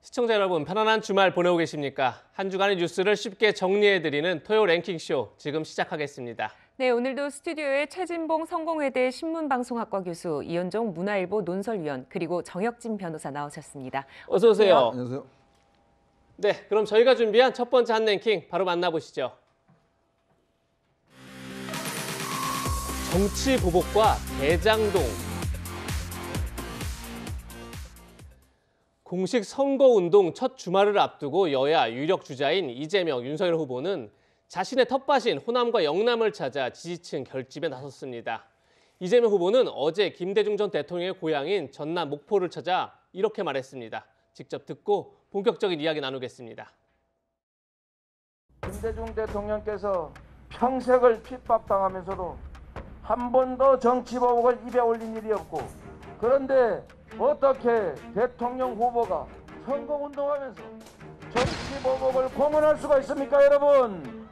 시청자 여러분, 편안한 주말 보내고 계십니까? 한 주간의 뉴스를 쉽게 정리해드리는 토요 랭킹쇼 지금 시작하겠습니다. 네, 오늘도 스튜디오에 최진봉 성공회대 신문방송학과 교수, 이현종 문화일보 논설위원, 그리고 정혁진 변호사 나오셨습니다. 어서 오세요. 안녕하세요. 네, 그럼 저희가 준비한 첫 번째 한 랭킹 바로 만나보시죠. 정치 보복과 대장동. 공식 선거운동 첫 주말을 앞두고 여야 유력 주자인 이재명, 윤석열 후보는 자신의 텃밭인 호남과 영남을 찾아 지지층 결집에 나섰습니다. 이재명 후보는 어제 김대중 전 대통령의 고향인 전남 목포를 찾아 이렇게 말했습니다. 직접 듣고 본격적인 이야기 나누겠습니다. 김대중 대통령께서 평생을 핍박당하면서도 한 번도 정치보복을 입에 올린 일이 없고, 그런데 어떻게 대통령 후보가 선거운동하면서 정치보복을 공언할 수가 있습니까, 여러분?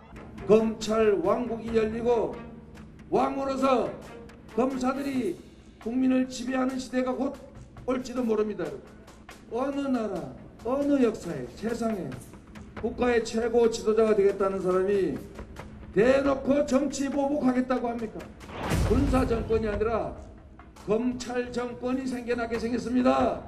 검찰 왕국이 열리고 왕으로서 검사들이 국민을 지배하는 시대가 곧 올지도 모릅니다. 어느 나라, 어느 역사에, 세상에 국가의 최고 지도자가 되겠다는 사람이 대놓고 정치보복하겠다고 합니까? 군사정권이 아니라 검찰 정권이 생겨나게 생겼습니다.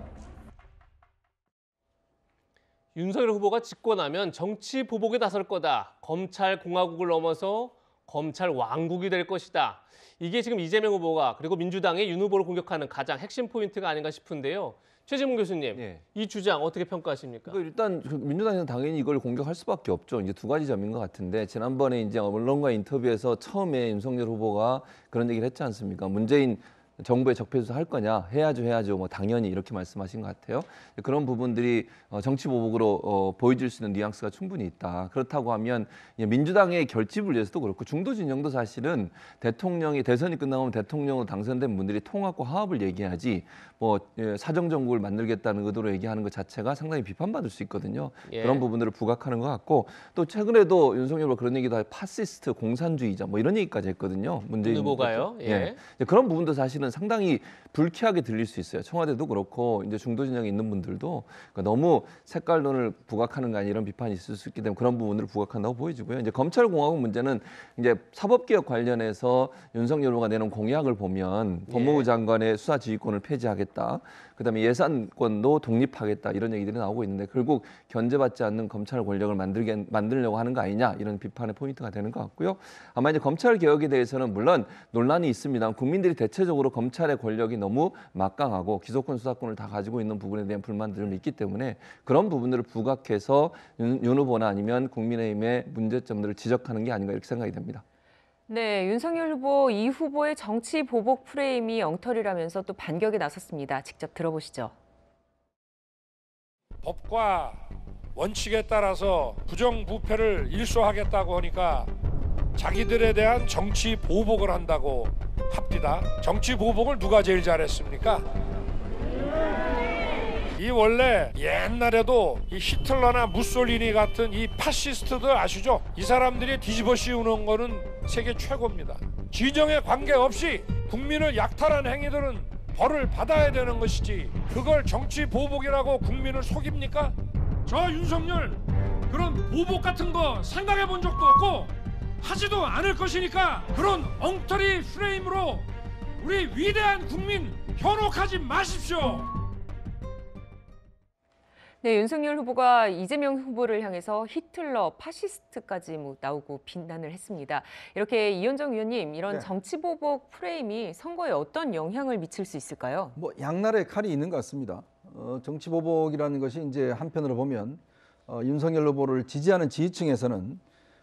윤석열 후보가 집고 나면 정치 보복에 나설 거다. 검찰 공화국을 넘어서 검찰 왕국이 될 것이다. 이게 지금 이재명 후보가 그리고 민주당의 윤 후보를 공격하는 가장 핵심 포인트가 아닌가 싶은데요. 최진봉 교수님, 예. 이 주장 어떻게 평가하십니까? 일단 민주당에서는 당연히 이걸 공격할 수밖에 없죠. 이제 두 가지 점인 것 같은데, 지난번에 이제 언론과 인터뷰에서 처음에 윤석열 후보가 그런 얘기를 했지 않습니까? 문재인 정부의 적폐수사 할 거냐? 해야죠. 뭐 당연히 이렇게 말씀하신 것 같아요. 그런 부분들이 정치 보복으로 보여질 수 있는 뉘앙스가 충분히 있다. 그렇다고 하면 민주당의 결집을 위해서도 그렇고, 중도 진영도 사실은 대통령이 대선이 끝나면 대통령으로 당선된 분들이 통합과 화합을 얘기하지 뭐 사정 정국을 만들겠다는 의도로 얘기하는 것 자체가 상당히 비판받을 수 있거든요. 예. 그런 부분들을 부각하는 것 같고, 또 최근에도 윤석열 후보가 그런 얘기도 하고 파시스트, 공산주의자 뭐 이런 얘기까지 했거든요. 문재인 후보가요? 예. 그런 부분도 사실은 상당히 불쾌하게 들릴 수 있어요. 청와대도 그렇고 이제 중도 진영에 있는 분들도 너무 색깔론을 부각하는 거 아니 이런 비판이 있을 수 있기 때문에 그런 부분들을 부각한다고 보여지고요. 이제 검찰공화국 문제는 이제 사법개혁 관련해서 윤석열 후보가 내놓은 공약을 보면 법무부 장관의 수사 지휘권을 폐지하겠다. 그다음에 예산권도 독립하겠다 이런 얘기들이 나오고 있는데, 결국 견제받지 않는 검찰 권력을 만들려고 하는 거 아니냐 이런 비판의 포인트가 되는 것 같고요. 아마 이제 검찰 개혁에 대해서는 물론 논란이 있습니다. 국민들이 대체적으로 검찰의 권력이 너무 막강하고 기소권 수사권을 다 가지고 있는 부분에 대한 불만들이 좀 있기 때문에 그런 부분들을 부각해서 윤 후보나 아니면 국민의힘의 문제점들을 지적하는 게 아닌가 이렇게 생각이 됩니다. 네, 윤석열 후보, 이 후보의 정치 보복 프레임이 엉터리라면서 또 반격에 나섰습니다. 직접 들어보시죠. 법과 원칙에 따라서 부정부패를 일소하겠다고 하니까 자기들에 대한 정치 보복을 한다고 합디다. 정치 보복을 누가 제일 잘했습니까? 이 원래 옛날에도 이 히틀러나 무솔리니 같은 이 파시스트들 아시죠? 이 사람들이 뒤집어 씌우는 거는 세계 최고입니다. 지정에 관계없이 국민을 약탈한 행위들은 벌을 받아야 되는 것이지, 그걸 정치 보복이라고 국민을 속입니까? 저 윤석열 그런 보복 같은 거 생각해 본 적도 없고 하지도 않을 것이니까 그런 엉터리 프레임으로 우리 위대한 국민 현혹하지 마십시오. 네, 윤석열 후보가 이재명 후보를 향해서 히틀러, 파시스트까지 나오고 비난을 했습니다. 이렇게 이현정 위원님, 이런 정치 보복 프레임이 선거에 어떤 영향을 미칠 수 있을까요? 뭐 양날의 칼이 있는 것 같습니다. 정치 보복이라는 것이 이제 한편으로 보면 윤석열 후보를 지지하는 지지층에서는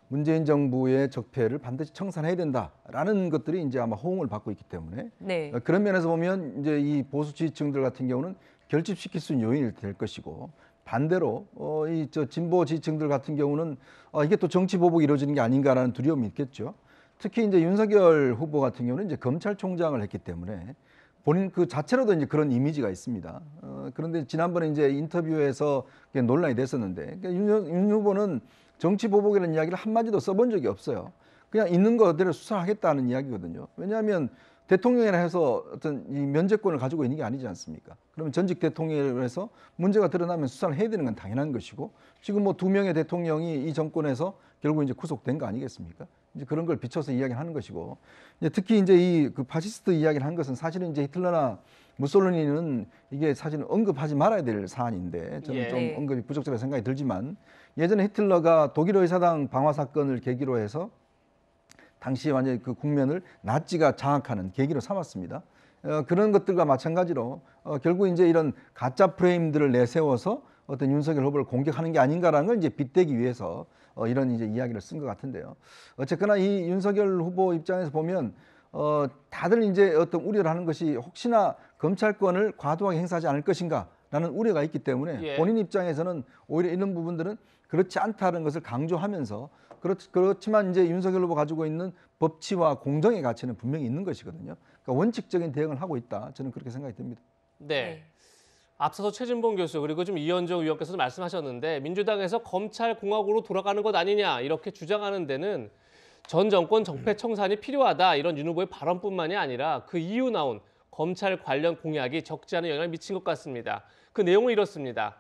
문재인 정부의 적폐를 반드시 청산해야 된다라는 것들이 이제 아마 호응을 받고 있기 때문에 그런 면에서 보면 이제 이 보수 지지층들 같은 경우는 결집시킬 수 있는 요인이 될 것이고, 반대로 이 진보 지지층들 같은 경우는 이게 또 정치 보복이 이루어지는 게 아닌가라는 두려움이 있겠죠. 특히 이제 윤석열 후보 같은 경우는 이제 검찰총장을 했기 때문에 본인 그 자체로도 이제 그런 이미지가 있습니다. 그런데 지난번에 이제 인터뷰에서 논란이 됐었는데, 그러니까 윤 후보는 정치 보복이라는 이야기를 한마디도 써본 적이 없어요. 그냥 있는 거 그대로 수사하겠다는 이야기거든요. 왜냐하면 대통령이라 해서 어떤 이 면제권을 가지고 있는 게 아니지 않습니까? 그러면 전직 대통령이라 해서 문제가 드러나면 수사를 해야 되는 건 당연한 것이고 지금 뭐 2명의 대통령이 이 정권에서 결국 이제 구속된 거 아니겠습니까? 이제 그런 걸 비춰서 이야기하는 것이고 이제 특히 이제 이 그 파시스트 이야기를 한 것은 사실은 이제 히틀러나 무솔리니는 이게 사실은 언급하지 말아야 될 사안인데 저는 좀 언급이 부적절하다고 생각이 들지만 예전에 히틀러가 독일 의사당 방화 사건을 계기로 해서 당시 완전히 그 국면을 나치가 장악하는 계기로 삼았습니다. 그런 것들과 마찬가지로 결국 이제 이런 가짜 프레임들을 내세워서 어떤 윤석열 후보를 공격하는 게 아닌가라는 걸 이제 빗대기 위해서 이런 이제 이야기를 쓴 것 같은데요. 어쨌거나 이 윤석열 후보 입장에서 보면 다들 이제 어떤 우려를 하는 것이 혹시나 검찰권을 과도하게 행사하지 않을 것인가라는 우려가 있기 때문에 본인 입장에서는 오히려 이런 부분들은 그렇지 않다는 것을 강조하면서 그렇지만 이제 윤석열 후보 가지고 있는 법치와 공정의 가치는 분명히 있는 것이거든요. 그러니까 원칙적인 대응을 하고 있다. 저는 그렇게 생각이 듭니다. 네. 앞서서 최진봉 교수 그리고 좀 이현정 의원께서도 말씀하셨는데 민주당에서 검찰공화국으로 돌아가는 것 아니냐 이렇게 주장하는 데는 전 정권 적폐청산이 필요하다 이런 윤 후보의 발언뿐만이 아니라 그 이후 나온 검찰 관련 공약이 적지 않은 영향을 미친 것 같습니다. 그 내용은 이렇습니다.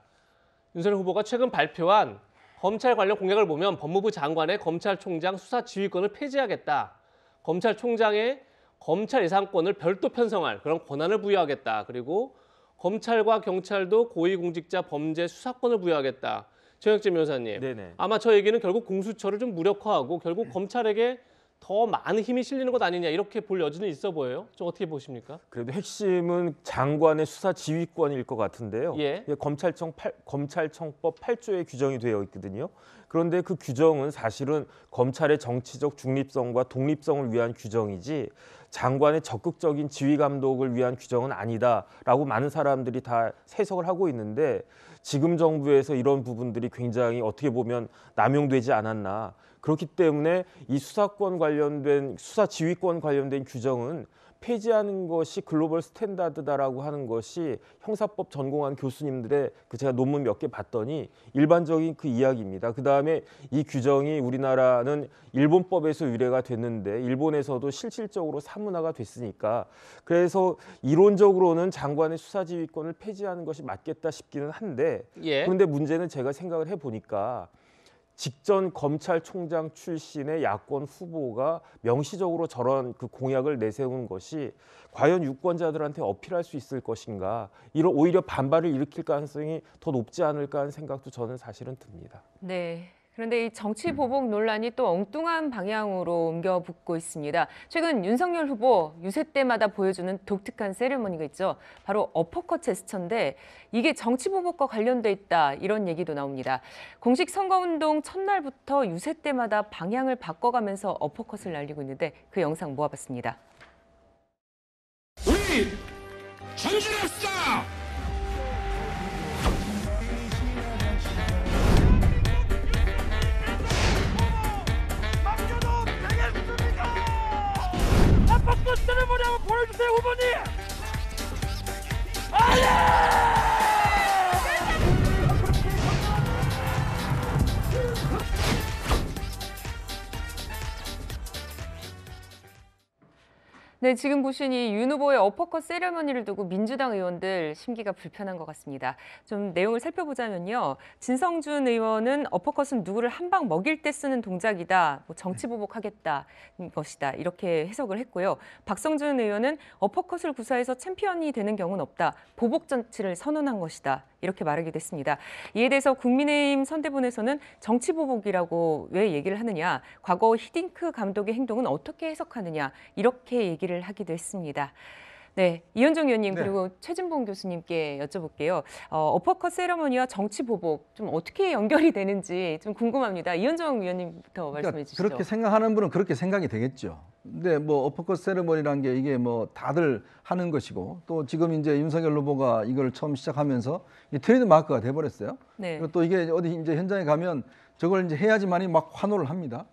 윤석열 후보가 최근 발표한 검찰 관련 공약을 보면 법무부 장관의 검찰총장 수사 지휘권을 폐지하겠다. 검찰총장의 검찰 예산권을 별도 편성할 그런 권한을 부여하겠다. 그리고 검찰과 경찰도 고위공직자 범죄 수사권을 부여하겠다. 최영재 변호사님, 네네. 아마 저 얘기는 결국 공수처를 좀 무력화하고 결국 검찰에게 더 많은 힘이 실리는 것 아니냐 이렇게 볼 여지는 있어 보여요. 좀 어떻게 보십니까? 그래도 핵심은 장관의 수사 지휘권일 것 같은데요. 예. 검찰청법 8조에 규정이 되어 있거든요. 그런데 그 규정은 사실은 검찰의 정치적 중립성과 독립성을 위한 규정이지 장관의 적극적인 지휘 감독을 위한 규정은 아니다라고 많은 사람들이 다 해석을 하고 있는데 지금 정부에서 이런 부분들이 굉장히 어떻게 보면 남용되지 않았나. 그렇기 때문에 이 수사권 관련된 수사 지휘권 관련된 규정은 폐지하는 것이 글로벌 스탠다드다라고 하는 것이 형사법 전공한 교수님들의 제가 논문 몇 개 봤더니 일반적인 그 이야기입니다. 그다음에 이 규정이 우리나라는 일본법에서 유래가 됐는데 일본에서도 실질적으로 사문화가 됐으니까 그래서 이론적으로는 장관의 수사지휘권을 폐지하는 것이 맞겠다 싶기는 한데 그런데 문제는 제가 생각을 해보니까 직전 검찰총장 출신의 야권 후보가 명시적으로 저런 그 공약을 내세운 것이 과연 유권자들한테 어필할 수 있을 것인가 이런 오히려 반발을 일으킬 가능성이 더 높지 않을까 하는 생각도 저는 사실은 듭니다. 네. 그런데 이 정치 보복 논란이 또 엉뚱한 방향으로 옮겨붙고 있습니다. 최근 윤석열 후보 유세 때마다 보여주는 독특한 세리머니가 있죠. 바로 어퍼컷 제스처인데 이게 정치 보복과 관련돼 있다 이런 얘기도 나옵니다. 공식 선거운동 첫날부터 유세 때마다 방향을 바꿔가면서 어퍼컷을 날리고 있는데 그 영상 모아봤습니다. 우리 전진했어! 한번 세레머니 한번 보여주세요, 후보님! 네, 지금 보신 이 윤 후보의 어퍼컷 세레머니를 두고 민주당 의원들 심기가 불편한 것 같습니다. 좀 내용을 살펴보자면요. 진성준 의원은 어퍼컷은 누구를 한 방 먹일 때 쓰는 동작이다. 뭐 정치 보복하겠다 것이다. 이렇게 해석을 했고요. 박성준 의원은 어퍼컷을 구사해서 챔피언이 되는 경우는 없다. 보복 정치를 선언한 것이다. 이렇게 말하기도 했습니다. 이에 대해서 국민의힘 선대본에서는 정치 보복이라고 왜 얘기를 하느냐. 과거 히딩크 감독의 행동은 어떻게 해석하느냐. 이렇게 얘기를 하기도 했습니다. 네, 이현정 의원님 그리고 최진봉 교수님께 여쭤볼게요. 어퍼컷 세러머니와 정치 보복 좀 어떻게 연결이 되는지 좀 궁금합니다. 이현정 의원님부터 말씀해 주시죠. 그렇게 생각하는 분은 그렇게 생각이 되겠죠. 근데 뭐 어퍼컷 세러머니라는 게 이게 뭐 다들 하는 것이고 또 지금 이제 윤석열 후보가 이걸 처음 시작하면서 이 트레이드 마크가 돼 버렸어요. 네. 그리고 또 이게 어디 이제 현장에 가면 저걸 이제 해야지만이 막 환호를 합니다.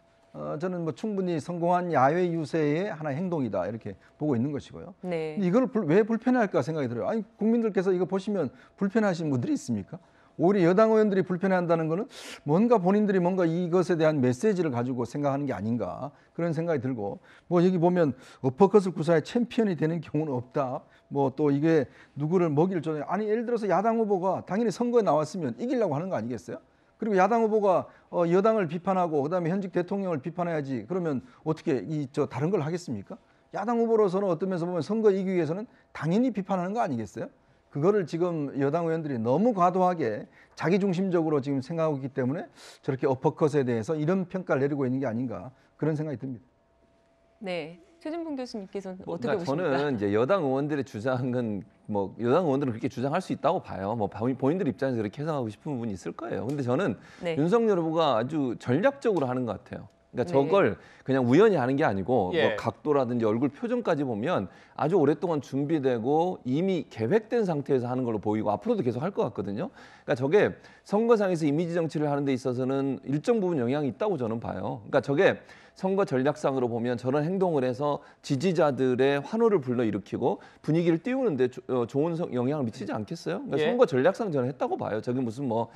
저는 뭐 충분히 성공한 야외 유세의 하나의 행동이다 이렇게 보고 있는 것이고요. 네. 이걸 왜 불편해할까 생각이 들어요. 아니 국민들께서 이거 보시면 불편하신 분들이 있습니까? 오히려 여당 의원들이 불편해한다는 거는 뭔가 본인들이 뭔가 이것에 대한 메시지를 가지고 생각하는 게 아닌가 그런 생각이 들고 뭐 여기 보면 어퍼컷을 구사해 챔피언이 되는 경우는 없다. 뭐 또 이게 누구를 먹이를 줘 아니 예를 들어서 야당 후보가 당연히 선거에 나왔으면 이기려고 하는 거 아니겠어요? 그리고 야당 후보가 여당을 비판하고 그다음에 현직 대통령을 비판해야지 그러면 어떻게 다른 걸 하겠습니까? 야당 후보로서는 어떤 면에서 보면 선거 이기기 위해서는 당연히 비판하는 거 아니겠어요? 그거를 지금 여당 의원들이 너무 과도하게 자기중심적으로 지금 생각하고 있기 때문에 저렇게 어퍼컷에 대해서 이런 평가를 내리고 있는 게 아닌가 그런 생각이 듭니다. 네, 최진봉 교수님께서는 어떻게 그러니까 보십니까? 저는 이제 여당 의원들의 주장은 뭐 여당 의원들은 그렇게 주장할 수 있다고 봐요. 뭐 본인들 입장에서 그렇게 해석하고 싶은 부분이 있을 거예요. 근데 저는 네. 윤석열 후보가 아주 전략적으로 하는 것 같아요. 그러니까 네. 저걸 그냥 우연히 하는 게 아니고 예. 뭐 각도라든지 얼굴 표정까지 보면 아주 오랫동안 준비되고 이미 계획된 상태에서 하는 걸로 보이고 앞으로도 계속 할 것 같거든요. 그러니까 저게 선거상에서 이미지 정치를 하는 데 있어서는 일정 부분 영향이 있다고 저는 봐요. 그러니까 저게 선거 전략상으로 보면 저런 행동을 해서 지지자들의 환호를 불러일으키고 분위기를 띄우는데 좋은 영향을 미치지 않겠어요? 그러니까 예. 선거 전략상 저는 했다고 봐요. 저게 무슨 뭐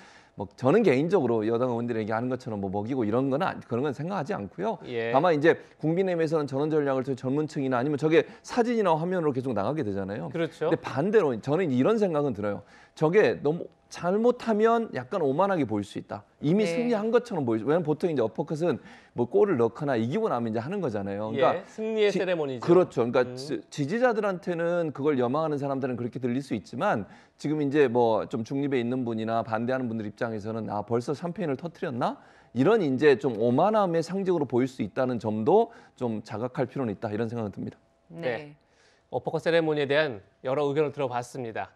저는 개인적으로 여당 의원들에게 하는 것처럼 뭐 먹이고 이런 거는 그런 건 생각하지 않고요. 예. 다만 이제 국민의힘에서는 저런 전략을 전문층이나 아니면 저게 사진이나 화면으로 계속 나가게 되잖아요. 그렇죠. 근데 반대로 저는 이런 생각은 들어요. 저게 너무 잘못하면 약간 오만하게 보일 수 있다. 이미 네. 승리한 것처럼 보일 수. 왜냐면 보통 이제 어퍼컷은 뭐 골을 넣거나 이기고 나면 이제 하는 거잖아요. 그러니까 예, 승리의 세레모니죠. 그렇죠. 그러니까 지지자들한테는 그걸 염하는 사람들은 그렇게 들릴 수 있지만 지금 이제 뭐 좀 중립에 있는 분이나 반대하는 분들 입장에서는 아 벌써 샴페인을 터뜨렸나? 이런 이제 좀 오만함의 상징으로 보일 수 있다는 점도 좀 자각할 필요는 있다 이런 생각은 듭니다. 네. 네. 어퍼컷 세레모니에 대한 여러 의견을 들어봤습니다.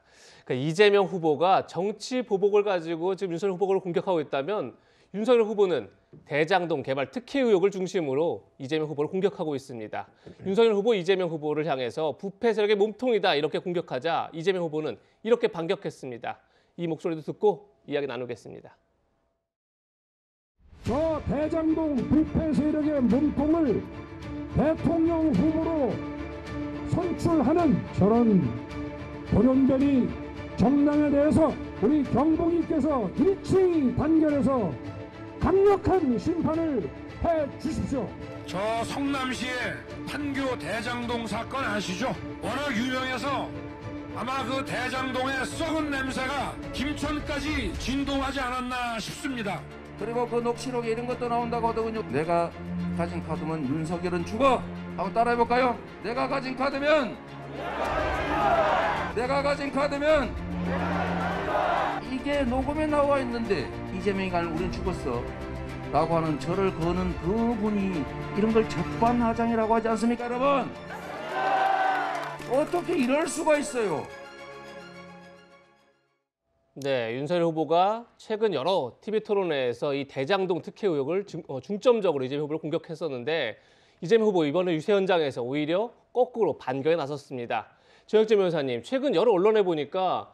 그러니까 이재명 후보가 정치 보복을 가지고 지금 윤석열 후보를 공격하고 있다면 윤석열 후보는 대장동 개발 특혜 의혹을 중심으로 이재명 후보를 공격하고 있습니다. 윤석열 후보 이재명 후보를 향해서 부패 세력의 몸통이다 이렇게 공격하자 이재명 후보는 이렇게 반격했습니다. 이 목소리도 듣고 이야기 나누겠습니다. 저 대장동 부패 세력의 몸통을 대통령 후보로 선출하는 저런 돌연변이 정당에 대해서 우리 경복이께서 일치 단결해서 강력한 심판을 해 주십시오. 저 성남시의 판교 대장동 사건 아시죠? 워낙 유명해서 아마 그 대장동의 썩은 냄새가 김천까지 진동하지 않았나 싶습니다. 그리고 그 녹취록에 이런 것도 나온다고 하더군요. 내가 가진 카드면 윤석열은 죽어. 한번 따라해볼까요? 내가 가진 카드면 이게 녹음에 나와 있는데 이재명이 가는 우린 죽었어 라고 하는 저를 거는 그분이 이런 걸 적반하장이라고 하지 않습니까 여러분? 어떻게 이럴 수가 있어요? 네, 윤석열 후보가 최근 여러 TV 토론회에서 이 대장동 특혜 의혹을 중점적으로 이재명 후보를 공격했었는데 이재명 후보 이번에 유세 현장에서 오히려 거꾸로 반격에 나섰습니다. 정혁재 변호사님, 최근 여러 언론에 보니까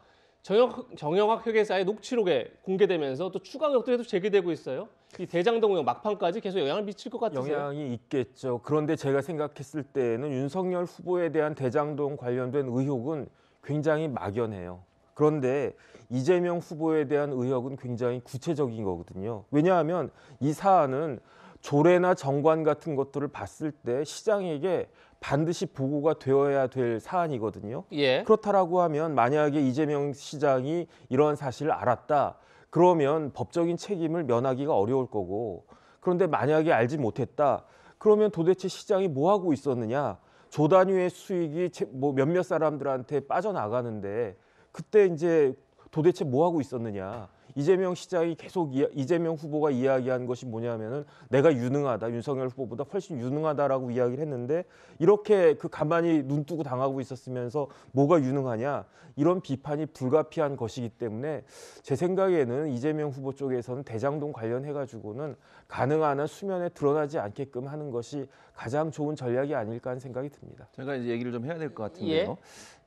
정영학 회계사의 녹취록에 공개되면서 또 추가 의혹들이 계속 제기되고 있어요. 이 대장동 의혹 막판까지 계속 영향을 미칠 것 같으세요? 영향이 있겠죠. 그런데 제가 생각했을 때는 윤석열 후보에 대한 대장동 관련된 의혹은 굉장히 막연해요. 그런데 이재명 후보에 대한 의혹은 굉장히 구체적인 거거든요. 왜냐하면 이 사안은 조례나 정관 같은 것들을 봤을 때 시장에게 반드시 보고가 되어야 될 사안이거든요. 예. 그렇다라고 하면 만약에 이재명 시장이 이러한 사실을 알았다. 그러면 법적인 책임을 면하기가 어려울 거고 그런데 만약에 알지 못했다. 그러면 도대체 시장이 뭐 하고 있었느냐. 조 단위의 수익이 뭐 몇몇 사람들한테 빠져나가는데 그때 이제 도대체 뭐 하고 있었느냐. 이재명 시장이 계속 이재명 후보가 이야기한 것이 뭐냐면은 내가 유능하다. 윤석열 후보보다 훨씬 유능하다라고 이야기를 했는데 이렇게 그 가만히 눈 뜨고 당하고 있었으면서 뭐가 유능하냐. 이런 비판이 불가피한 것이기 때문에 제 생각에는 이재명 후보 쪽에서는 대장동 관련해가지고는 가능한 한 수면에 드러나지 않게끔 하는 것이 가장 좋은 전략이 아닐까 하는 생각이 듭니다. 제가 이제 얘기를 좀 해야 될 것 같은데요. 예.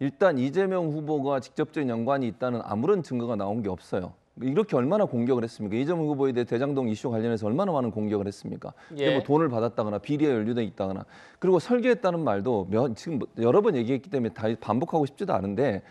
일단 이재명 후보가 직접적인 연관이 있다는 아무런 증거가 나온 게 없어요. 이렇게 얼마나 공격을 했습니까? 이재명 후보에 대해 대장동 이슈 관련해서 얼마나 많은 공격을 했습니까? 예. 뭐 돈을 받았다거나 비리에 연루돼 있다거나 그리고 설계했다는 말도 지금 여러 번 얘기했기 때문에 다 반복하고 싶지도 않은데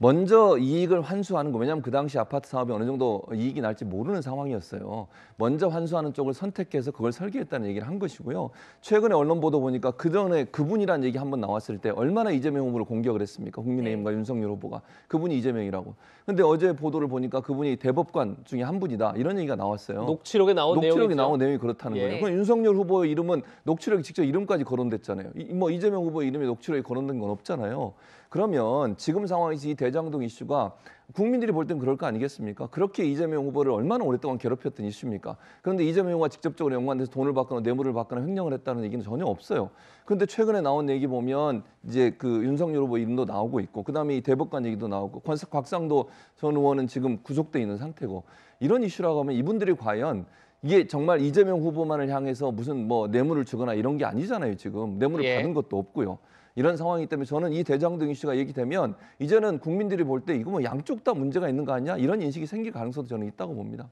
먼저 이익을 환수하는 거, 왜냐하면 그 당시 아파트 사업이 어느 정도 이익이 날지 모르는 상황이었어요. 먼저 환수하는 쪽을 선택해서 그걸 설계했다는 얘기를 한 것이고요. 최근에 언론 보도 보니까 그전에 그분이라는 얘기 한번 나왔을 때 얼마나 이재명 후보를 공격을 했습니까? 국민의힘과 윤석열 후보가. 그분이 이재명이라고. 근데 어제 보도를 보니까 그분이 대법관 중에 한 분이다. 이런 얘기가 나왔어요. 녹취록에 나온 내용이 그렇다는 예. 거예요. 그럼 윤석열 후보의 이름은 녹취록이 직접 이름까지 거론됐잖아요. 뭐 이재명 후보의 이름이 녹취록에 거론된 건 없잖아요. 그러면 지금 상황에서 이 대장동 이슈가 국민들이 볼 땐 그럴 거 아니겠습니까? 그렇게 이재명 후보를 얼마나 오랫동안 괴롭혔던 이슈입니까? 그런데 이재명 후보가 직접적으로 연관돼서 돈을 받거나 뇌물을 받거나 횡령을 했다는 얘기는 전혀 없어요. 그런데 최근에 나온 얘기 보면 이제 그 윤석열 후보 이름도 나오고 있고, 그다음에 이 대법관 얘기도 나오고, 곽상도 전 의원은 지금 구속돼 있는 상태고, 이런 이슈라고 하면 이분들이 과연 이게 정말 이재명 후보만을 향해서 무슨 뭐 뇌물을 주거나 이런 게 아니잖아요. 지금 뇌물을 예. 받은 것도 없고요. 이런 상황이기 때문에 저는 이 대장동 이슈가 얘기되면 이제는 국민들이 볼 때 이거 뭐 양쪽 다 문제가 있는 거 아니야? 이런 인식이 생길 가능성도 저는 있다고 봅니다.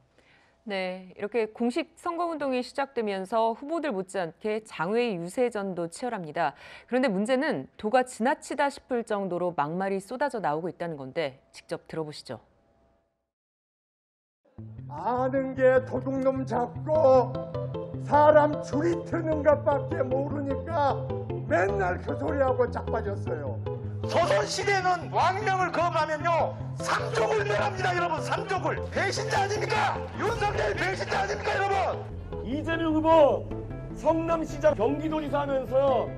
네, 이렇게 공식 선거운동이 시작되면서 후보들 못지않게 장외 유세전도 치열합니다. 그런데 문제는 도가 지나치다 싶을 정도로 막말이 쏟아져 나오고 있다는 건데 직접 들어보시죠. 아는 게 도둑놈 잡고 사람 줄이 트는 것밖에 모르니까 맨날 그 소리하고 자빠졌어요. 조선시대는 왕명을 거부하면요 3족을 멸합니다 여러분. 3족을. 배신자 아닙니까? 윤석열 배신자 아닙니까 여러분? 이재명 후보 성남시장 경기도지사 하면서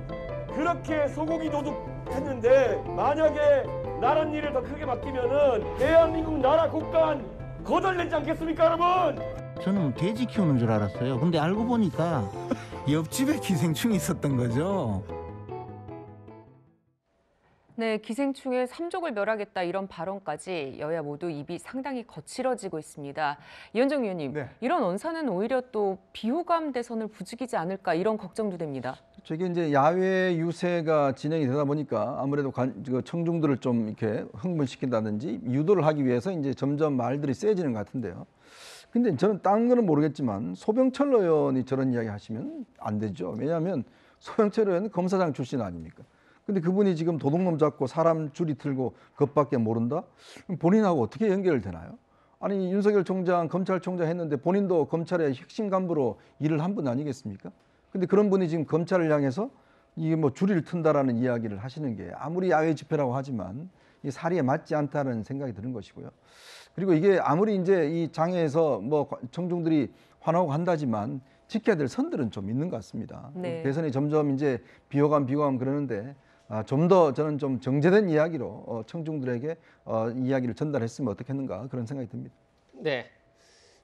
그렇게 소고기 도둑했는데 만약에 나란 일을 더 크게 맡기면은 대한민국 나라 국가안 거덜내지 않겠습니까 여러분? 저는 돼지 키우는 줄 알았어요. 근데 알고 보니까 옆집에 기생충이 있었던 거죠. 네, 기생충의 3족을 멸하겠다 이런 발언까지 여야 모두 입이 상당히 거칠어지고 있습니다. 이현정 의원님, 네. 이런 언사는 오히려 또 비호감 대선을 부추기지 않을까 이런 걱정도 됩니다. 저게 이제 야외 유세가 진행이 되다 보니까 아무래도 청중들을 좀 이렇게 흥분시킨다든지 유도를 하기 위해서 이제 점점 말들이 세지는 것 같은데요. 근데 저는 다른 거는 모르겠지만 소병철 의원이 저런 이야기 하시면 안 되죠. 왜냐하면 소병철 의원은 검사장 출신 아닙니까? 근데 그분이 지금 도둑놈 잡고 사람 줄이 틀고 그것밖에 모른다? 그럼 본인하고 어떻게 연결되나요? 아니 윤석열 총장 검찰총장 했는데 본인도 검찰의 핵심 간부로 일을 한 분 아니겠습니까? 근데 그런 분이 지금 검찰을 향해서 이게 뭐 줄이를 튼다라는 이야기를 하시는 게 아무리 야외 집회라고 하지만 이 사리에 맞지 않다는 생각이 드는 것이고요. 그리고 이게 아무리 이제 이 장애에서 뭐 청중들이 환호하고 한다지만 지켜야 될 선들은 좀 있는 것 같습니다. 네. 대선이 점점 이제 비호감 그러는데 좀 더 저는 좀 정제된 이야기로 청중들에게 이야기를 전달했으면 어떻겠는가 그런 생각이 듭니다. 네.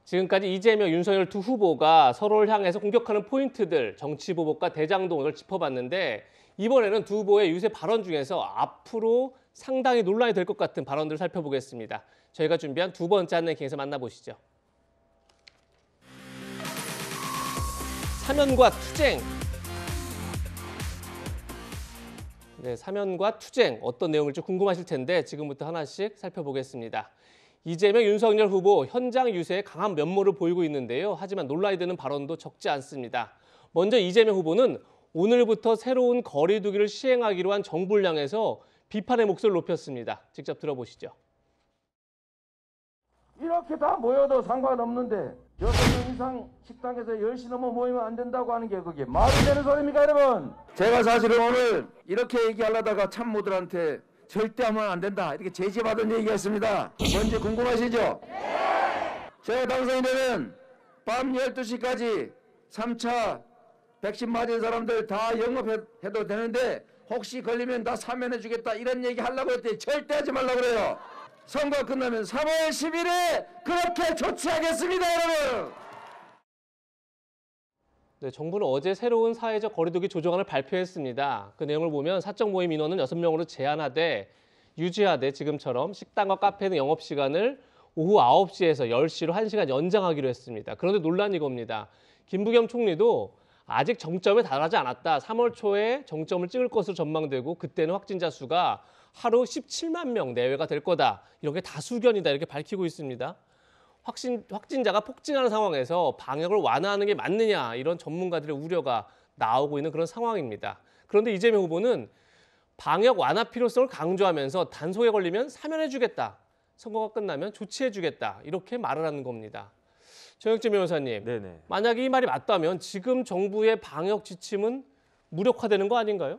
지금까지 이재명, 윤석열 두 후보가 서로를 향해서 공격하는 포인트들, 정치보복과 대장동을 짚어봤는데 이번에는 두 후보의 유세 발언 중에서 앞으로 상당히 논란이 될 것 같은 발언들을 살펴보겠습니다. 저희가 준비한 두 번째 안내킹에서 만나보시죠. 사면과 투쟁. 네, 사면과 투쟁 어떤 내용일지 궁금하실 텐데 지금부터 하나씩 살펴보겠습니다. 이재명, 윤석열 후보 현장 유세에 강한 면모를 보이고 있는데요. 하지만 논란이 되는 발언도 적지 않습니다. 먼저 이재명 후보는 오늘부터 새로운 거리 두기를 시행하기로 한 정부를 향해서 비판의 목소리를 높였습니다. 직접 들어보시죠. 이렇게 다 모여도 상관없는데 6명 이상 식당에서 10시 넘어 모이면 안 된다고 하는 게 그게 말이 되는 소리입니까 여러분? 제가 사실은 오늘 이렇게 얘기하려다가 참모들한테 절대 하면 안 된다 이렇게 제지받은 얘기였습니다. 뭔지 궁금하시죠? 제가 당선이 되면 밤 12시까지 3차 백신 맞은 사람들 다 영업해도 되는데 혹시 걸리면 다 사면해 주겠다 이런 얘기 하려고 했더니 절대 하지 말라고 그래요. 선거 끝나면 3월 10일에 그렇게 조치하겠습니다, 여러분. 네, 정부는 어제 새로운 사회적 거리두기 조정안을 발표했습니다. 그 내용을 보면 사적 모임 인원은 6명으로 제한하되 유지하되 지금처럼 식당과 카페 등 영업시간을 오후 9시에서 10시로 1시간 연장하기로 했습니다. 그런데 논란이 이겁니다. 김부겸 총리도 아직 정점에 달하지 않았다. 3월 초에 정점을 찍을 것으로 전망되고 그때는 확진자 수가 하루 17만 명 내외가 될 거다. 이렇게 다수견이다. 이렇게 밝히고 있습니다. 확진자가 폭증하는 상황에서 방역을 완화하는 게 맞느냐 이런 전문가들의 우려가 나오고 있는 그런 상황입니다. 그런데 이재명 후보는 방역 완화 필요성을 강조하면서 단속에 걸리면 사면해주겠다. 선거가 끝나면 조치해주겠다. 이렇게 말을 하는 겁니다. 정혁진 변호사님, 네네. 만약에 이 말이 맞다면 지금 정부의 방역 지침은 무력화되는 거 아닌가요?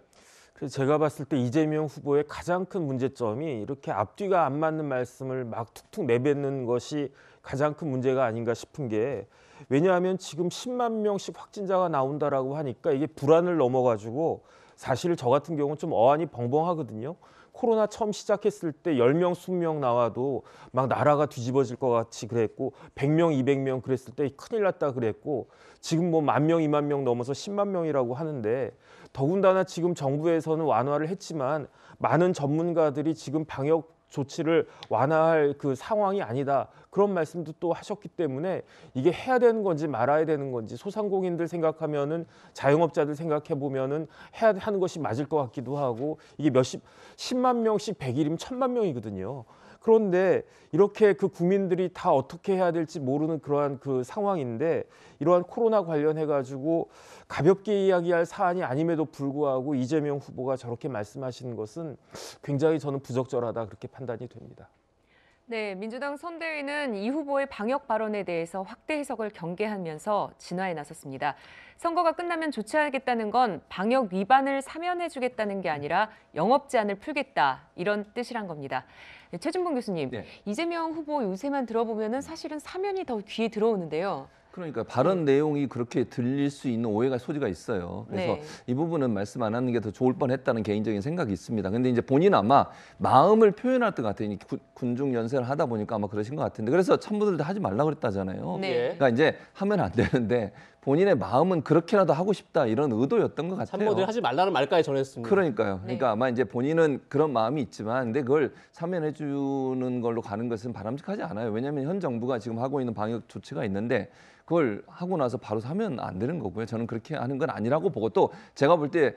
그래서 제가 봤을 때 이재명 후보의 가장 큰 문제점이 이렇게 앞뒤가 안 맞는 말씀을 막 툭툭 내뱉는 것이 가장 큰 문제가 아닌가 싶은 게, 왜냐하면 지금 10만 명씩 확진자가 나온다라고 하니까 이게 불안을 넘어가지고 사실 저 같은 경우는 좀 어안이 벙벙하거든요. 코로나 처음 시작했을 때 10명, 20명 나와도 막 나라가 뒤집어질 것 같이 그랬고 100명, 200명 그랬을 때 큰일 났다 그랬고 지금 뭐 10,000명, 20,000명 넘어서 10만 명이라고 하는데 더군다나 지금 정부에서는 완화를 했지만 많은 전문가들이 지금 방역 조치를 완화할 그 상황이 아니다. 그런 말씀도 또 하셨기 때문에 이게 해야 되는 건지 말아야 되는 건지 소상공인들 생각하면은 자영업자들 생각해 보면은 해야 하는 것이 맞을 것 같기도 하고 이게 10만 명씩 100일이면 1000만 명이거든요. 그런데 이렇게 그 국민들이 다 어떻게 해야 될지 모르는 그러한 그 상황인데 이러한 코로나 관련해 가지고 가볍게 이야기할 사안이 아님에도 불구하고 이재명 후보가 저렇게 말씀하시는 것은 굉장히 저는 부적절하다 그렇게 판단이 됩니다. 네, 민주당 선대위는 이 후보의 방역 발언에 대해서 확대 해석을 경계하면서 진화에 나섰습니다. 선거가 끝나면 조치하겠다는 건 방역 위반을 사면해주겠다는 게 아니라 영업 제한을 풀겠다 이런 뜻이란 겁니다. 네, 최준봉 교수님, 네. 이재명 후보 요새만 들어보면은 사실은 사면이 더 귀에 들어오는데요. 그러니까 발언 내용이 그렇게 들릴 수 있는 오해가 소지가 있어요. 그래서 네. 이 부분은 말씀 안 하는 게 더 좋을 뻔했다는 개인적인 생각이 있습니다. 근데 이제 본인 아마 마음을 표현할 것 같아요. 군중 연설을 하다 보니까 아마 그러신 것 같은데 그래서 참모들도 하지 말라 그랬다잖아요. 네. 그러니까 이제 하면 안 되는데 본인의 마음은 그렇게라도 하고 싶다 이런 의도였던 것 같아요. 참모들 하지 말라는 말까지 전했습니다. 그러니까요. 그러니까 네. 아마 이제 본인은 그런 마음이 있지만 근데 그걸 사면해 주는 걸로 가는 것은 바람직하지 않아요. 왜냐하면 현 정부가 지금 하고 있는 방역 조치가 있는데 그걸 하고 나서 바로 사면 안 되는 거고요. 저는 그렇게 하는 건 아니라고 보고 또 제가 볼 때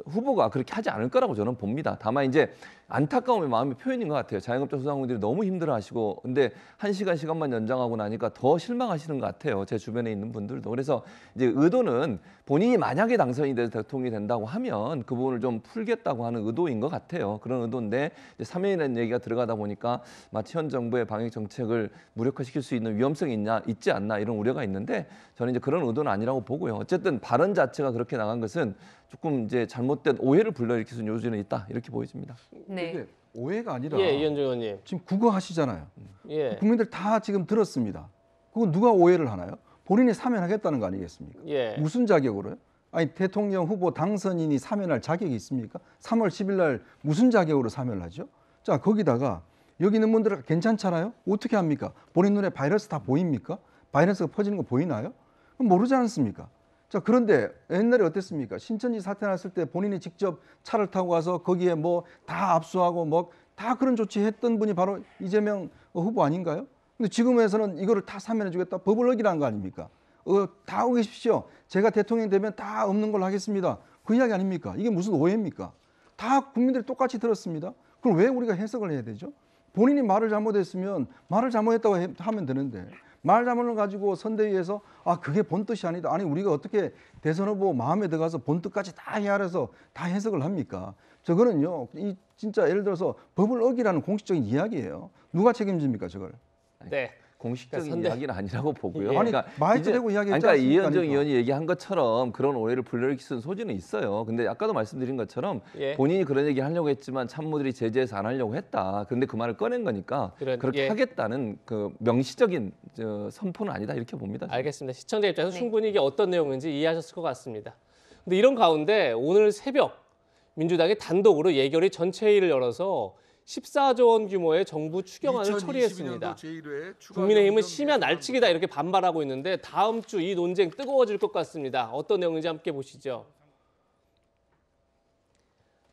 후보가 그렇게 하지 않을 거라고 저는 봅니다. 다만 이제 안타까움의 마음의 표현인 것 같아요. 자영업자 소상공인들이 너무 힘들어하시고 근데 1시간만 연장하고 나니까 더 실망하시는 것 같아요. 제 주변에 있는 분들도. 그래서 이제 의도는 본인이 만약에 당선이 돼서 대통령이 된다고 하면 그 부분을 좀 풀겠다고 하는 의도인 것 같아요. 그런 의도인데 이제 사면이라는 얘기가 들어가다 보니까 마치 현 정부의 방역 정책을 무력화시킬 수 있는 위험성이 있지 않나 이런 우려가 있는데 저는 이제 그런 의도는 아니라고 보고요. 어쨌든 발언 자체가 그렇게 나간 것은 조금 이제 잘못된 오해를 불러일으킬 수 있는 요지는 있다 이렇게 보여집니다. 네. 이게 오해가 아니라 예, 이현정 의원님. 지금 국어하시잖아요. 예, 국민들 다 지금 들었습니다. 그건 누가 오해를 하나요? 본인이 사면하겠다는 거 아니겠습니까? 예. 무슨 자격으로요? 아니 대통령 후보 당선인이 사면할 자격이 있습니까? 3월 10일 날 무슨 자격으로 사면을 하죠? 자 거기다가 여기 있는 분들은 괜찮잖아요? 어떻게 합니까? 본인 눈에 바이러스 다 보입니까? 바이러스가 퍼지는 거 보이나요? 모르지 않습니까? 자 그런데 옛날에 어땠습니까? 신천지 사태 났을 때 본인이 직접 차를 타고 가서 거기에 뭐 다 압수하고 뭐 다 그런 조치했던 분이 바로 이재명 후보 아닌가요? 근데 지금에서는 이거를 다 사면해주겠다 법을 어기라는 거 아닙니까? 다 어기십시오. 제가 대통령이 되면 다 없는 걸로 하겠습니다. 그 이야기 아닙니까? 이게 무슨 오해입니까? 다 국민들이 똑같이 들었습니다. 그럼 왜 우리가 해석을 해야 되죠? 본인이 말을 잘못했으면 말을 잘못했다고 하면 되는데 말 잘못을 가지고 선대위에서 아 그게 본뜻이 아니다. 아니 우리가 어떻게 대선 후보 마음에 들어가서 본뜻까지 다 헤아려서 다 해석을 합니까? 저거는요. 이 진짜 예를 들어서 법을 어기라는 공식적인 이야기예요. 누가 책임집니까 저걸? 네. 공식적인 이야기는 아니라고 보고요. 예. 아니 말도 되고 이야기했지 그러니까 않습니까? 이현정 의원이 얘기한 것처럼 그런 오해를 불러일으킬 수 있는 소지는 있어요. 근데 아까도 말씀드린 것처럼 예. 본인이 그런 얘기 하려고 했지만 참모들이 제재해서 안 하려고 했다. 그런데 그 말을 꺼낸 거니까 그렇게 예. 하겠다는 그 명시적인 선포는 아니다 이렇게 봅니다. 저는. 알겠습니다. 시청자 입장에서 네. 충분히 이게 어떤 내용인지 이해하셨을 것 같습니다. 근데 이런 가운데 오늘 새벽 민주당이 단독으로 예결위 전체 회의를 열어서 14조 원 규모의 정부 추경안을 처리했습니다. 국민의힘은 심야 날치기다 이렇게 반발하고 있는데 다음 주 이 논쟁 뜨거워질 것 같습니다. 어떤 내용인지 함께 보시죠.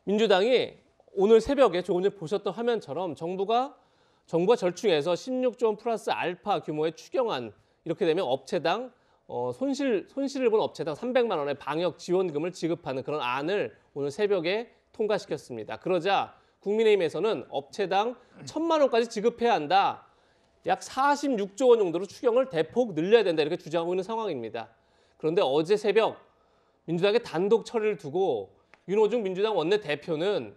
민주당이 오늘 새벽에 조금 전에 보셨던 화면처럼 정부가 절충해서 16조 원 플러스 알파 규모의 추경안 이렇게 되면 업체당 손실을 본 업체당 300만 원의 방역 지원금을 지급하는 그런 안을 오늘 새벽에 통과시켰습니다. 그러자 국민의힘에서는 업체당 1,000만 원까지 지급해야 한다. 약 46조 원 정도로 추경을 대폭 늘려야 된다 이렇게 주장하고 있는 상황입니다. 그런데 어제 새벽 민주당의 단독 처리를 두고 윤호중 민주당 원내대표는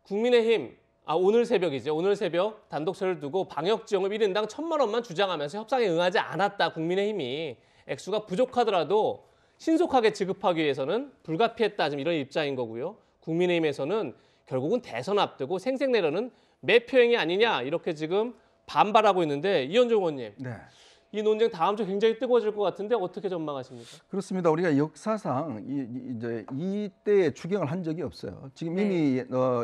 국민의힘 오늘 새벽이죠. 오늘 새벽 단독처를 두고 방역지원금 1인당 1,000만 원만 주장하면서 협상에 응하지 않았다. 국민의힘이 액수가 부족하더라도 신속하게 지급하기 위해서는 불가피했다. 지금 이런 입장인 거고요. 국민의힘에서는 결국은 대선 앞두고 생색내려는 매표행위 아니냐 이렇게 지금 반발하고 있는데 이현종 의원님. 네. 이 논쟁 다음 주 굉장히 뜨거워질 것 같은데 어떻게 전망하십니까? 그렇습니다. 우리가 역사상 이제 이때에 추경을 한 적이 없어요. 지금 이미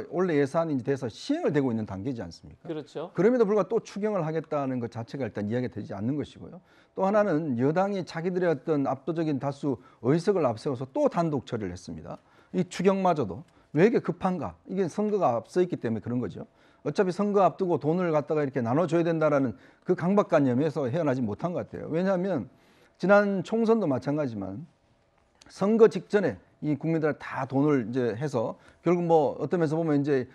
원래 예산이 돼서 시행을 되고 있는 단계지 않습니까? 그렇죠. 그럼에도 불구하고 또 추경을 하겠다는 것 자체가 일단 이야기가 되지 않는 것이고요. 또 하나는 여당이 자기들의 어떤 압도적인 다수 의석을 앞세워서 또 단독 처리를 했습니다. 이 추경마저도 왜 이렇게 급한가? 이게 선거가 앞서 있기 때문에 그런 거죠. 어차피 선거 앞두고 돈을 갖다가 이렇게 나눠줘야 된다라는 그 강박관념에서 헤어나지 못한 것 같아요. 왜냐하면 지난 총선도 마찬가지지만 선거 직전에 이 국민들 다 돈을 이제 해서 결국 뭐 어떤 면에서 보면 이제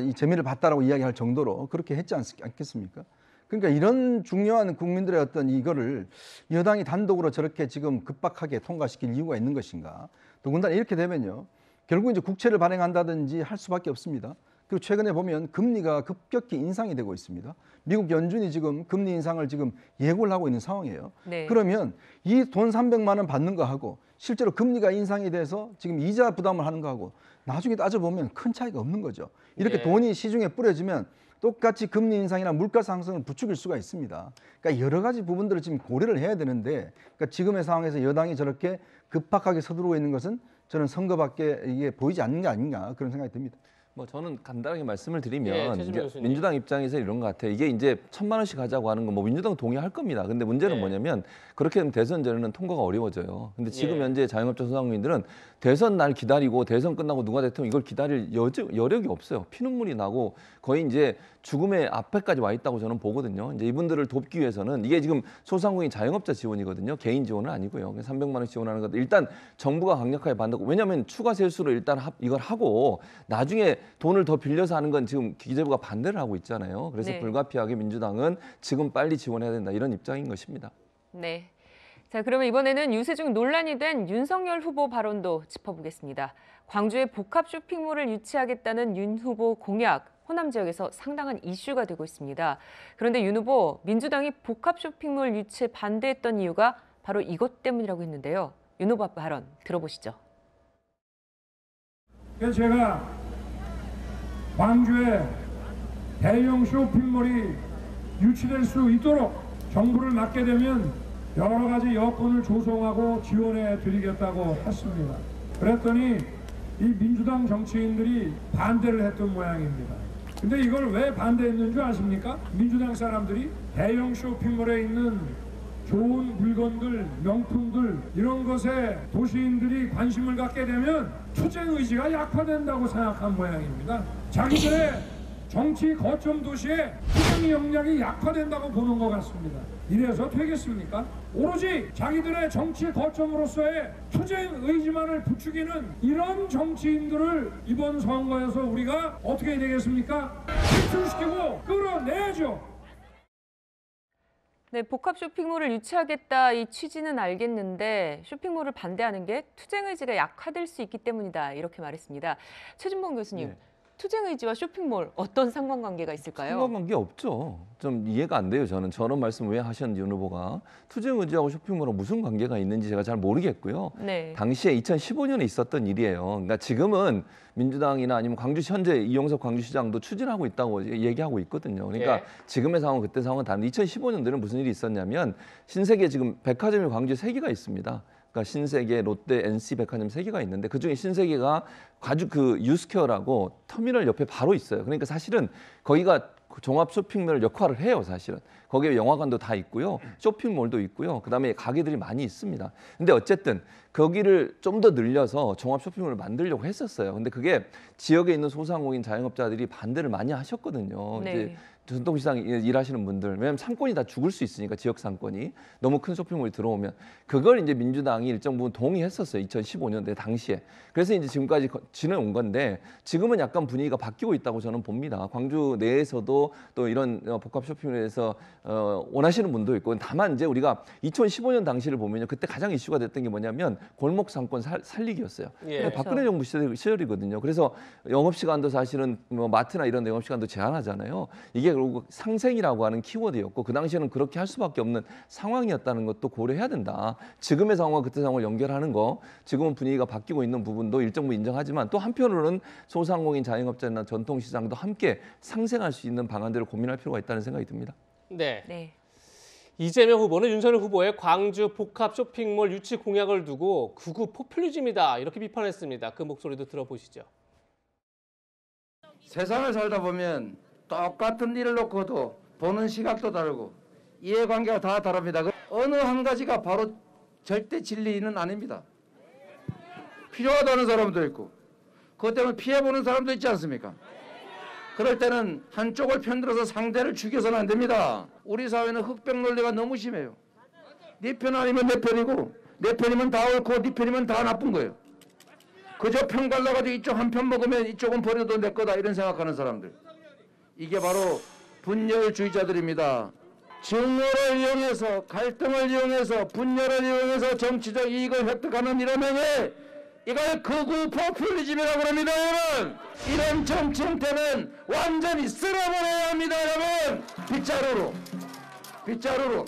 이 재미를 봤다라고 이야기할 정도로 그렇게 했지 않겠습니까? 그러니까 이런 중요한 국민들의 어떤 이거를 여당이 단독으로 저렇게 지금 급박하게 통과시킬 이유가 있는 것인가? 더군다나 이렇게 되면요, 결국 이제 국채를 발행한다든지 할 수밖에 없습니다. 그리고 최근에 보면 금리가 급격히 인상이 되고 있습니다. 미국 연준이 지금 금리 인상을 지금 예고를 하고 있는 상황이에요. 네. 그러면 이 돈 300만 원 받는 거하고 실제로 금리가 인상이 돼서 지금 이자 부담을 하는 거하고 나중에 따져보면 큰 차이가 없는 거죠. 이렇게 돈이 시중에 뿌려지면 똑같이 금리 인상이나 물가 상승을 부추길 수가 있습니다. 그러니까 여러 가지 부분들을 지금 고려를 해야 되는데, 그러니까 지금의 상황에서 여당이 저렇게 급박하게 서두르고 있는 것은 저는 선거밖에 이게 보이지 않는 게 아닌가 그런 생각이 듭니다. 뭐 저는 간단하게 말씀을 드리면 이제 민주당 입장에서 이런 것 같아요. 이게 이제 1,000만 원씩 가자고 하는 건 뭐 민주당 동의할 겁니다. 근데 문제는 뭐냐면 그렇게 되면 대선 전에는 통과가 어려워져요. 근데 지금 현재 자영업자 소상공인들은 대선 날 기다리고 대선 끝나고 누가 대통령 이걸 기다릴 여력이 없어요. 피눈물이 나고 거의 이제 죽음의 앞에까지 와 있다고 저는 보거든요. 이제 이분들을 돕기 위해서는 이게 지금 소상공인 자영업자 지원이거든요. 개인 지원은 아니고요. 300만 원 지원하는 것도 일단 정부가 강력하게 반대하고, 왜냐하면 추가 세수로 일단 이걸 하고 나중에 돈을 더 빌려서 하는 건 지금 기재부가 반대를 하고 있잖아요. 그래서 불가피하게 민주당은 지금 빨리 지원해야 된다 이런 입장인 것입니다. 네. 자, 그러면 이번에는 유세 중 논란이 된 윤석열 후보 발언도 짚어보겠습니다. 광주에 복합 쇼핑몰을 유치하겠다는 윤 후보 공약, 호남 지역에서 상당한 이슈가 되고 있습니다. 그런데 윤 후보, 민주당이 복합 쇼핑몰 유치에 반대했던 이유가 바로 이것 때문이라고 했는데요. 윤 후보 발언 들어보시죠. 제가 광주에 대형 쇼핑몰이 유치될 수 있도록 정부를 맡게 되면 여러 가지 여건을 조성하고 지원해 드리겠다고 했습니다. 그랬더니 이 민주당 정치인들이 반대를 했던 모양입니다. 근데 이걸 왜 반대했는 줄 아십니까? 민주당 사람들이 대형 쇼핑몰에 있는 좋은 물건들, 명품들 이런 것에 도시인들이 관심을 갖게 되면 투쟁 의지가 약화된다고 생각한 모양입니다. 자기들의 정치 거점 도시에 투쟁 역량이 약화된다고 보는 것 같습니다. 이래서 되겠습니까? 오로지 자기들의 정치 거점으로서의 투쟁 의지만을 부추기는 이런 정치인들을 이번 선거에서 우리가 어떻게 해야 되겠습니까? 퇴출시키고 끌어내야죠. 네, 복합 쇼핑몰을 유치하겠다 이 취지는 알겠는데 쇼핑몰을 반대하는 게 투쟁 의지가 약화될 수 있기 때문이다 이렇게 말했습니다. 최진봉 교수님, 투쟁 의지와 쇼핑몰 어떤 상관관계가 있을까요? 상관관계 없죠. 좀 이해가 안 돼요. 저는 말씀 왜 하셨는지 윤 후보가 투쟁 의지하고 쇼핑몰하고 무슨 관계가 있는지 제가 잘 모르겠고요. 당시에 2015년에 있었던 일이에요. 그러니까 지금은 민주당이나 아니면 광주시 현재 이용석 광주시장도 추진하고 있다고 얘기하고 있거든요. 그러니까 지금의 상황, 그때 상황은 다른데 2015년도에는 무슨 일이 있었냐면 신세계 지금 백화점이 광주에 3개가 있습니다. 그러니까 신세계, 롯데, NC 백화점 3개가 있는데 그중에 신세계가 아주 그 유스퀘어라고 터미널 옆에 바로 있어요. 그러니까 사실은 거기가 종합 쇼핑몰 역할을 해요, 사실은. 거기에 영화관도 다 있고요. 쇼핑몰도 있고요. 그다음에 가게들이 많이 있습니다. 근데 어쨌든 거기를 좀 더 늘려서 종합 쇼핑몰을 만들려고 했었어요. 근데 그게 지역에 있는 소상공인 자영업자들이 반대를 많이 하셨거든요. 이제 전통시장 일하시는 분들, 왜냐하면 상권이 다 죽을 수 있으니까 지역 상권이 너무 큰 쇼핑몰이 들어오면 그걸 이제 민주당이 일정 부분 동의했었어요. 2015년대 당시에. 그래서 이제 지금까지 지내온 건데 지금은 약간 분위기가 바뀌고 있다고 저는 봅니다. 광주 내에서도 또 이런 복합 쇼핑몰에서 원하시는 분도 있고, 다만 이제 우리가 2015년 당시를 보면요, 그때 가장 이슈가 됐던 게 뭐냐면 골목 상권 살리기였어요. 예. 박근혜 정부 시절이거든요. 그래서 영업시간도 사실은 뭐 마트나 이런 데 영업시간도 제한하잖아요. 이게 결국 상생이라고 하는 키워드였고 그 당시에는 그렇게 할 수밖에 없는 상황이었다는 것도 고려해야 된다. 지금의 상황과 그때 상황을 연결하는 거, 지금은 분위기가 바뀌고 있는 부분도 일정 부분 인정하지만 또 한편으로는 소상공인 자영업자나 전통시장도 함께 상생할 수 있는 방안들을 고민할 필요가 있다는 생각이 듭니다. 네. 이재명 후보는 윤석열 후보의 광주 복합 쇼핑몰 유치 공약을 두고 극우 포퓰리즘이다 이렇게 비판했습니다. 그 목소리도 들어보시죠. 세상을 살다 보면 똑같은 일을 놓고도 보는 시각도 다르고 이해관계가 다 다릅니다. 어느 한 가지가 바로 절대 진리는 아닙니다. 필요하다는 사람도 있고 그것 때문에 피해보는 사람도 있지 않습니까? 그럴 때는 한쪽을 편들어서 상대를 죽여서는 안 됩니다. 우리 사회는 흑백 논리가 너무 심해요. 네 편 아니면 내 편이고 내 편이면 다 옳고 네 편이면 다 나쁜 거예요. 그저 편 갈라가지고 이쪽 한 편 먹으면 이쪽은 버려도 내 거다 이런 생각하는 사람들. 이게 바로 분열주의자들입니다. 증오를 이용해서 갈등을 이용해서 분열을 이용해서 정치적 이익을 획득하는 이런 행위, 이걸 극우 포퓰리즘이라고 합니다. 여러분, 이런 정치 형태는 완전히 쓸어버려야 합니다. 여러분, 빗자루로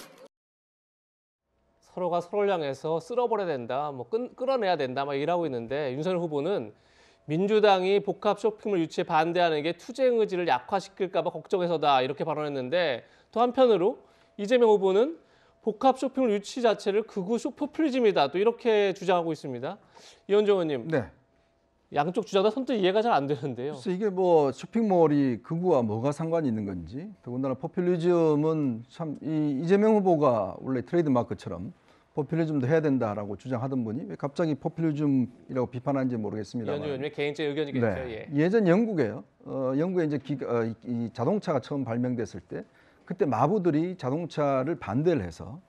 서로가 서로를 향해서 쓸어버려야 된다, 뭐 끌어내야 된다 막 이러고 있는데 윤석열 후보는 민주당이 복합 쇼핑몰 유치에 반대하는 게 투쟁 의지를 약화시킬까 봐 걱정해서다 이렇게 발언했는데, 또 한편으로 이재명 후보는 복합 쇼핑몰 유치 자체를 극우 포퓰리즘이다 또 이렇게 주장하고 있습니다. 이현정 의원님, 네. 양쪽 주장 다 선뜻 이해가 잘 안 되는데요. 그래서 이게 뭐 쇼핑몰이 극우와 뭐가 상관이 있는 건지, 더군다나 포퓰리즘은 참 이재명 후보가 원래 트레이드마크처럼 포퓰리즘도 해야 된다라고 주장하던 분이 왜 갑자기 포퓰리즘이라고 비판하는지 모르겠습니다만. 이현정 의원님의 개인적 의견이겠죠. 네. 예전 영국에요. 영국에 이제 이 자동차가 처음 발명됐을 때 그때 마부들이 자동차를 반대를 해서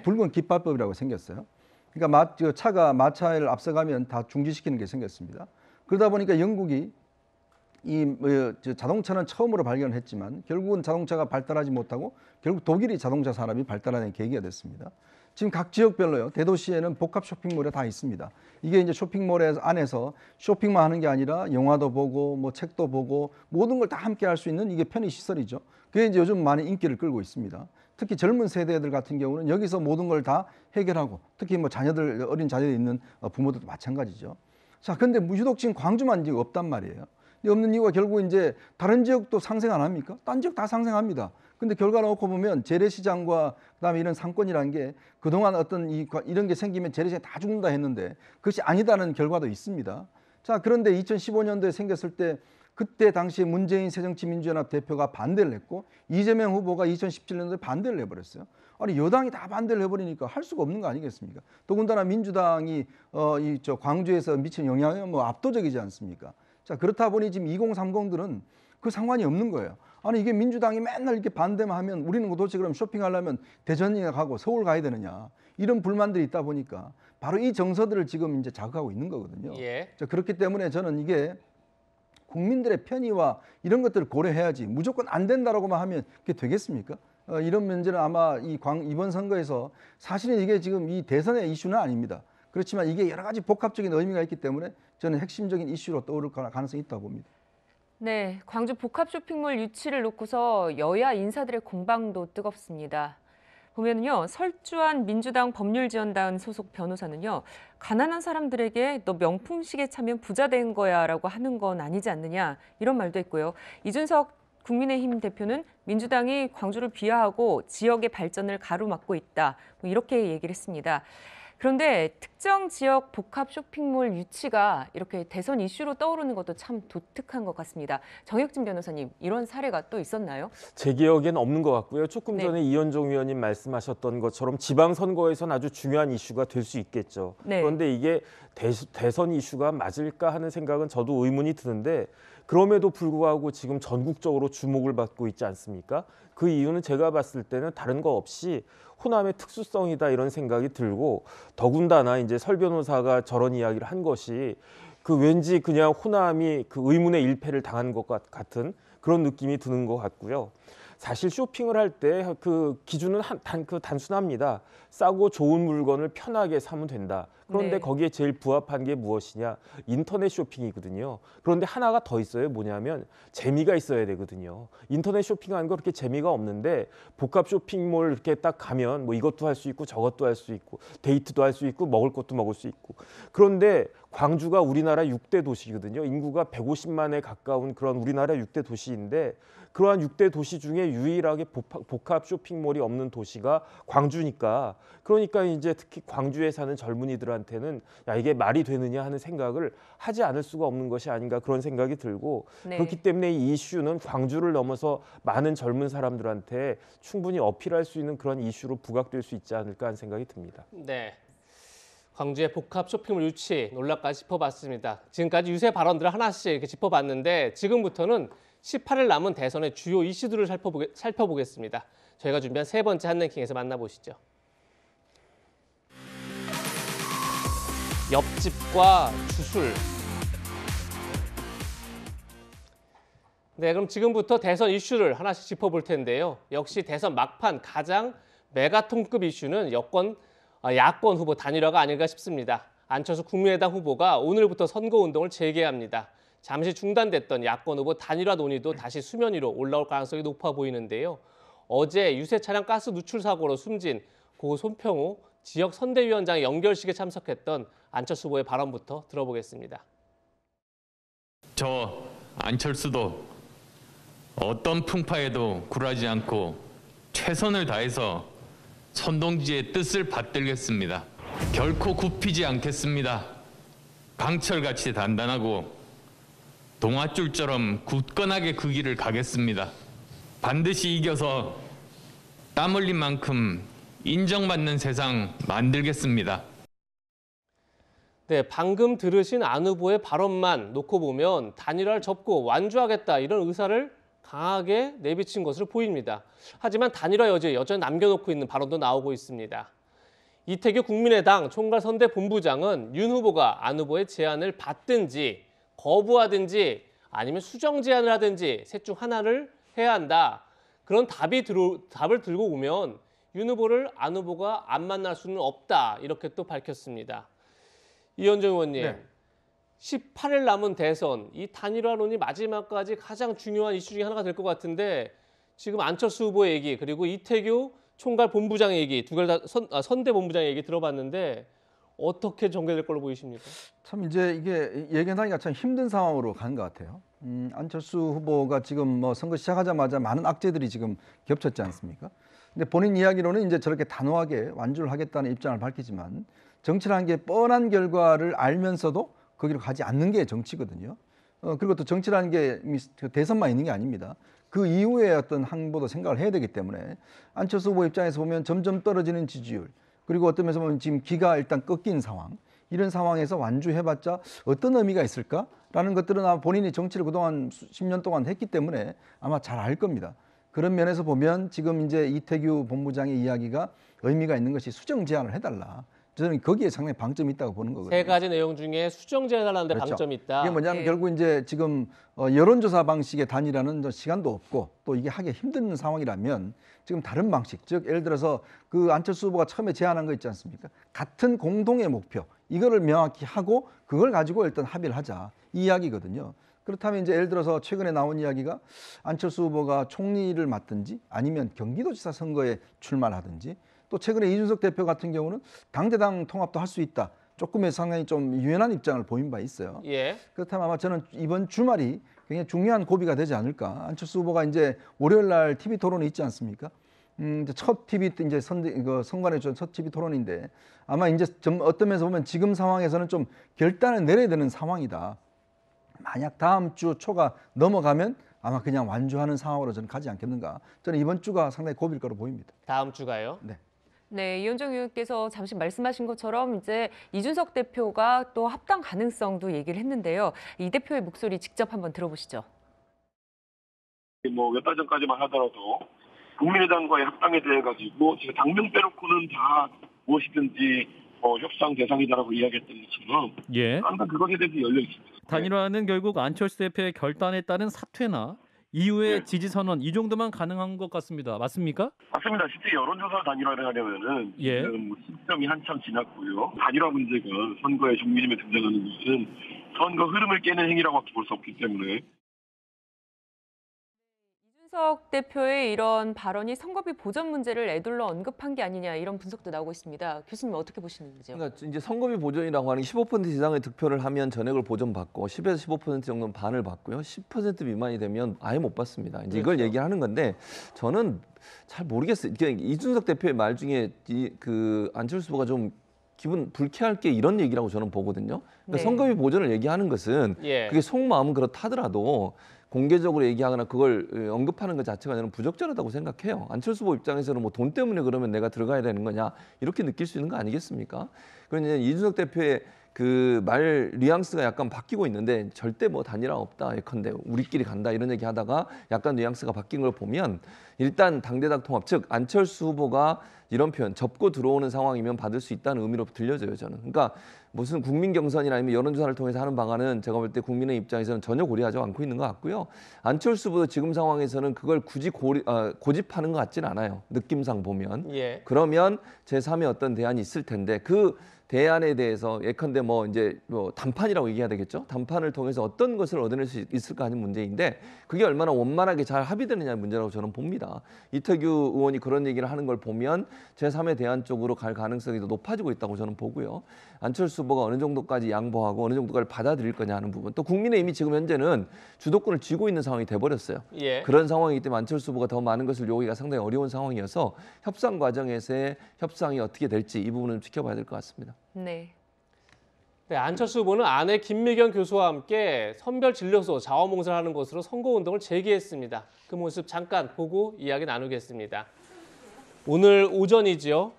붉은 깃발법이라고 생겼어요. 그러니까 차가 마차를 앞서가면 다 중지시키는 게 생겼습니다. 그러다 보니까 영국이 자동차는 처음으로 발견했지만 결국은 자동차가 발달하지 못하고 결국 독일이 자동차 산업이 발달하는 계기가 됐습니다. 지금 각 지역별로요, 대도시에는 복합 쇼핑몰이 다 있습니다. 이게 이제 쇼핑몰 안에서 쇼핑만 하는 게 아니라 영화도 보고 뭐 책도 보고 모든 걸 다 함께 할 수 있는 이게 편의 시설이죠. 그게 이제 요즘 많이 인기를 끌고 있습니다. 특히 젊은 세대들 같은 경우는 여기서 모든 걸 다 해결하고, 특히 뭐 어린 자녀들 있는 부모들도 마찬가지죠. 자, 근데 무주독 지금 광주만 지금 없단 말이에요. 없는 이유가 결국 이제 다른 지역도 상생 안 합니까? 딴 지역 다 상생합니다. 근데 결과 놓고 보면 재래시장과 그다음에 이런 상권이라는 게 그동안 어떤 이런 게 생기면 재래시장이 다 죽는다 했는데 그것이 아니다는 결과도 있습니다. 자, 그런데 2015년도에 생겼을 때 그때 당시에 문재인 새정치민주연합 대표가 반대를 했고 이재명 후보가 2017년도에 반대를 해버렸어요. 아니 여당이 다 반대를 해버리니까 할 수가 없는 거 아니겠습니까? 더군다나 민주당이 광주에서 미친 영향이 뭐 압도적이지 않습니까? 자, 그렇다 보니 지금 2030들은 그 상관이 없는 거예요. 아니 이게 민주당이 맨날 이렇게 반대만 하면 우리는 도대체 그럼 쇼핑하려면 대전이나 가고 서울 가야 되느냐, 이런 불만들이 있다 보니까 바로 이 정서들을 지금 이제 자극하고 있는 거거든요. 자, 그렇기 때문에 저는 이게 국민들의 편의와 이런 것들을 고려해야지 무조건 안 된다라고만 하면 그게 되겠습니까? 이런 문제는 아마 이번 선거에서 사실은 이게 지금 이 대선의 이슈는 아닙니다. 그렇지만 이게 여러 가지 복합적인 의미가 있기 때문에 저는 핵심적인 이슈로 떠오를 가능성이 있다고 봅니다. 네, 광주 복합 쇼핑몰 유치를 놓고서 여야 인사들의 공방도 뜨겁습니다. 보면은요, 설주한 민주당 법률지원단 소속 변호사는요, 가난한 사람들에게 너 명품시계 차면 부자 된 거야라고 하는 건 아니지 않느냐, 이런 말도 했고요. 이준석 국민의힘 대표는 민주당이 광주를 비하하고 지역의 발전을 가로막고 있다, 뭐 이렇게 얘기를 했습니다. 그런데 특정 지역 복합 쇼핑몰 유치가 이렇게 대선 이슈로 떠오르는 것도 참 독특한 것 같습니다. 정혁진 변호사님, 이런 사례가 또 있었나요? 제 기억에는 없는 것 같고요. 조금 전에 이현종 의원님 말씀하셨던 것처럼 지방선거에선 아주 중요한 이슈가 될 수 있겠죠. 그런데 이게 대선 이슈가 맞을까 하는 생각은 저도 의문이 드는데, 그럼에도 불구하고 지금 전국적으로 주목을 받고 있지 않습니까? 그 이유는 제가 봤을 때는 다른 거 없이 호남의 특수성이다 이런 생각이 들고, 더군다나 이제 설 변호사가 저런 이야기를 한 것이 그 왠지 그냥 호남이 그 의문의 일패를 당한 것 같은 그런 느낌이 드는 것 같고요. 사실 쇼핑을 할 때 그 기준은 단순합니다. 싸고 좋은 물건을 편하게 사면 된다. 그런데 네. 거기에 제일 부합한 게 무엇이냐? 인터넷 쇼핑이거든요. 그런데 하나가 더 있어요. 뭐냐면 재미가 있어야 되거든요. 인터넷 쇼핑하는 거 그렇게 재미가 없는데 복합 쇼핑몰 이렇게 딱 가면 뭐 이것도 할 수 있고 저것도 할 수 있고 데이트도 할 수 있고 먹을 것도 먹을 수 있고. 그런데 광주가 우리나라 6대 도시거든요. 인구가 150만에 가까운 그런 우리나라 6대 도시인데, 그러한 6대 도시 중에 유일하게 복합 쇼핑몰이 없는 도시가 광주니까, 그러니까 이제 특히 광주에 사는 젊은이들한테는 야, 이게 말이 되느냐 하는 생각을 하지 않을 수가 없는 것이 아닌가, 그런 생각이 들고, 네. 그렇기 때문에 이 이슈는 광주를 넘어서 많은 젊은 사람들한테 충분히 어필할 수 있는 그런 이슈로 부각될 수 있지 않을까 하는 생각이 듭니다. 네. 광주의 복합 쇼핑몰 유치 논란까지 짚어봤습니다. 지금까지 유세 발언들을 하나씩 이렇게 짚어봤는데, 지금부터는 18일 남은 대선의 주요 이슈들을 살펴보겠습니다. 저희가 준비한 세 번째 한랭킹에서 만나보시죠. 옆집과 주술. 네, 그럼 지금부터 대선 이슈를 하나씩 짚어볼 텐데요. 역시 대선 막판 가장 메가톤급 이슈는 야권 후보 단일화가 아닐까 싶습니다. 안철수 국민의당 후보가 오늘부터 선거운동을 재개합니다. 잠시 중단됐던 야권 후보 단일화 논의도 다시 수면 위로 올라올 가능성이 높아 보이는데요. 어제 유세 차량 가스 누출 사고로 숨진 고 손평우 지역 선대위원장 연결식에 참석했던 안철수 후보의 발언부터 들어보겠습니다. 저 안철수도 어떤 풍파에도 굴하지 않고 최선을 다해서 선동지의 뜻을 받들겠습니다. 결코 굽히지 않겠습니다. 강철같이 단단하고 동아줄처럼 굳건하게 그 길을 가겠습니다. 반드시 이겨서 땀 흘린 만큼 인정받는 세상 만들겠습니다. 네, 방금 들으신 안 후보의 발언만 놓고 보면 단일화를 접고 완주하겠다 이런 의사를 강하게 내비친 것으로 보입니다. 하지만 단일화 여지에 여전히 남겨놓고 있는 발언도 나오고 있습니다. 이태규 국민의당 총괄선대본부장은 윤 후보가 안 후보의 제안을 받든지 거부하든지 아니면 수정 제안을 하든지 셋 중 하나를 해야 한다. 그런 답을 들고 오면 윤 후보를 안 후보가 안 만날 수는 없다. 이렇게 또 밝혔습니다. 이현정 의원님, 네. 18일 남은 대선, 이 단일화론이 마지막까지 가장 중요한 이슈 중에 하나가 될 것 같은데, 지금 안철수 후보의 얘기 그리고 이태규 총괄 본부장의 얘기, 두 가지 다 선대 본부장의 얘기 들어봤는데 어떻게 전개될 걸로 보이십니까? 참 이제 이게 예견하기가 참 힘든 상황으로 가는 것 같아요. 안철수 후보가 지금 뭐 선거 시작하자마자 많은 악재들이 지금 겹쳤지 않습니까? 근데 본인 이야기로는 이제 저렇게 단호하게 완주를 하겠다는 입장을 밝히지만, 정치라는 게 뻔한 결과를 알면서도 거기로 가지 않는 게 정치거든요. 그리고 또 정치라는 게 대선만 있는 게 아닙니다. 그 이후에 어떤 항보도 생각을 해야 되기 때문에 안철수 후보 입장에서 보면 점점 떨어지는 지지율, 그리고 어떤 면에서 보면 지금 기가 일단 꺾인 상황, 이런 상황에서 완주해봤자 어떤 의미가 있을까라는 것들은 아마 본인이 정치를 그동안 10년 동안 했기 때문에 아마 잘 알 겁니다. 그런 면에서 보면 지금 이제 이태규 본부장의 이야기가 의미가 있는 것이 수정 제안을 해달라. 저는 거기에 상당히 방점이 있다고 보는 거거든요. 세 가지 내용 중에 수정 제안하는데 그렇죠. 방점이 있다. 이게 뭐냐면 결국 이제 지금 여론조사 방식의 단일화는 시간도 없고 또 이게 하기 힘든 상황이라면 지금 다른 방식, 즉 예를 들어서 그 안철수 후보가 처음에 제안한 거 있지 않습니까? 같은 공동의 목표, 이거를 명확히 하고 그걸 가지고 일단 합의를 하자, 이 이야기거든요. 그렇다면 이제 예를 들어서 최근에 나온 이야기가 안철수 후보가 총리를 맡든지 아니면 경기도지사 선거에 출마를 하든지, 또 최근에 이준석 대표 같은 경우는 당대당 통합도 할 수 있다. 조금의 상당히 좀 유연한 입장을 보인 바 있어요. 예. 그렇다면 아마 저는 이번 주말이 굉장히 중요한 고비가 되지 않을까. 안철수 후보가 이제 월요일 날 TV 토론이 있지 않습니까? 이제 첫 TV 이제 선관위 첫 TV 토론인데 아마 이제 어떤 면에서 보면 지금 상황에서는 좀 결단을 내려야 되는 상황이다. 만약 다음 주 초가 넘어가면 아마 그냥 완주하는 상황으로 저는 가지 않겠는가. 저는 이번 주가 상당히 고비일 거로 보입니다. 다음 주가요? 네. 네, 이현정 의원께서 잠시 말씀하신 것처럼 이제 이준석 대표가 또 합당 가능성도 얘기를 했는데요. 이 대표의 목소리 직접 한번 들어보시죠. 몇 달 전까지만 하더라도 국민의당과의 합당에 대해 가지고 제가 당명 빼놓고는 다 무엇이든지 협상 대상이다라고 이야기했던 것처럼 항상 그것에 대해서 열려 있습니다. 단일화는 결국 안철수 대표의 결단에 따른 사퇴나 이후의 지지 선언 이 정도만 가능한 것 같습니다. 맞습니까? 맞습니다. 실제 여론조사 단일화를 하려면은 지금 시점이 한참 지났고요. 단일화 문제가 선거의 종료점에 등장하는 것은 선거 흐름을 깨는 행위라고밖에 볼 수 없기 때문에. 이준석 대표의 이런 발언이 선거비 보전 문제를 애둘러 언급한 게 아니냐 이런 분석도 나오고 있습니다. 교수님 어떻게 보시는지요? 그러니까 이제 선거비 보전이라고 하는 게 15% 이상의 득표를 하면 전액을 보전받고 10에서 15% 정도는 반을 받고요. 10% 미만이 되면 아예 못 받습니다. 이제 이걸 얘기하는 건데 저는 잘 모르겠어요. 이준석 대표의 말 중에 그 안철수 후보가 좀 기분 불쾌할 게 이런 얘기라고 저는 보거든요. 그러니까 선거비 보전을 얘기하는 것은 그게 속마음은 그렇다더라도 공개적으로 얘기하거나 그걸 언급하는 것 자체가 저는 부적절하다고 생각해요. 안철수 후보 입장에서는 뭐 돈 때문에 그러면 내가 들어가야 되는 거냐 이렇게 느낄 수 있는 거 아니겠습니까? 그런데 이준석 대표의 그 말 뉘앙스가 약간 바뀌고 있는데 절대 뭐 단일화 없다 예컨대 우리끼리 간다 이런 얘기 하다가 약간 뉘앙스가 바뀐 걸 보면 일단 당대당 통합 즉 안철수 후보가 이런 표현 접고 들어오는 상황이면 받을 수 있다는 의미로 들려져요 저는. 그러니까 무슨 국민 경선이나 아니면 여론조사를 통해서 하는 방안은 제가 볼 때 국민의 입장에서는 전혀 고려하지 않고 있는 것 같고요. 안철수 후보도 지금 상황에서는 그걸 굳이 고집하는 것 같지는 않아요. 느낌상 보면. 그러면 제3의 어떤 대안이 있을 텐데 그 대안에 대해서 예컨대 뭐 단판이라고 얘기해야 되겠죠. 단판을 통해서 어떤 것을 얻어낼 수 있을까 하는 문제인데 그게 얼마나 원만하게 잘 합의되느냐의 문제라고 저는 봅니다. 이태규 의원이 그런 얘기를 하는 걸 보면 제3의 대안 쪽으로 갈 가능성이 더 높아지고 있다고 저는 보고요. 안철수 후보가 어느 정도까지 양보하고 어느 정도까지 받아들일 거냐 하는 부분. 또 국민의힘이 지금 현재는 주도권을 쥐고 있는 상황이 돼버렸어요. 그런 상황이기 때문에 안철수 후보가 더 많은 것을 요구하기가 상당히 어려운 상황이어서 협상 과정에서의 협상이 어떻게 될지 이 부분은 지켜봐야 될 것 같습니다. 네. 네, 안철수 후보는 아내 김미경 교수와 함께 선별 진료소 자원봉사를 하는 것으로 선거운동을 재개했습니다. 그 모습 잠깐 보고 이야기 나누겠습니다. 오늘 오전이지요.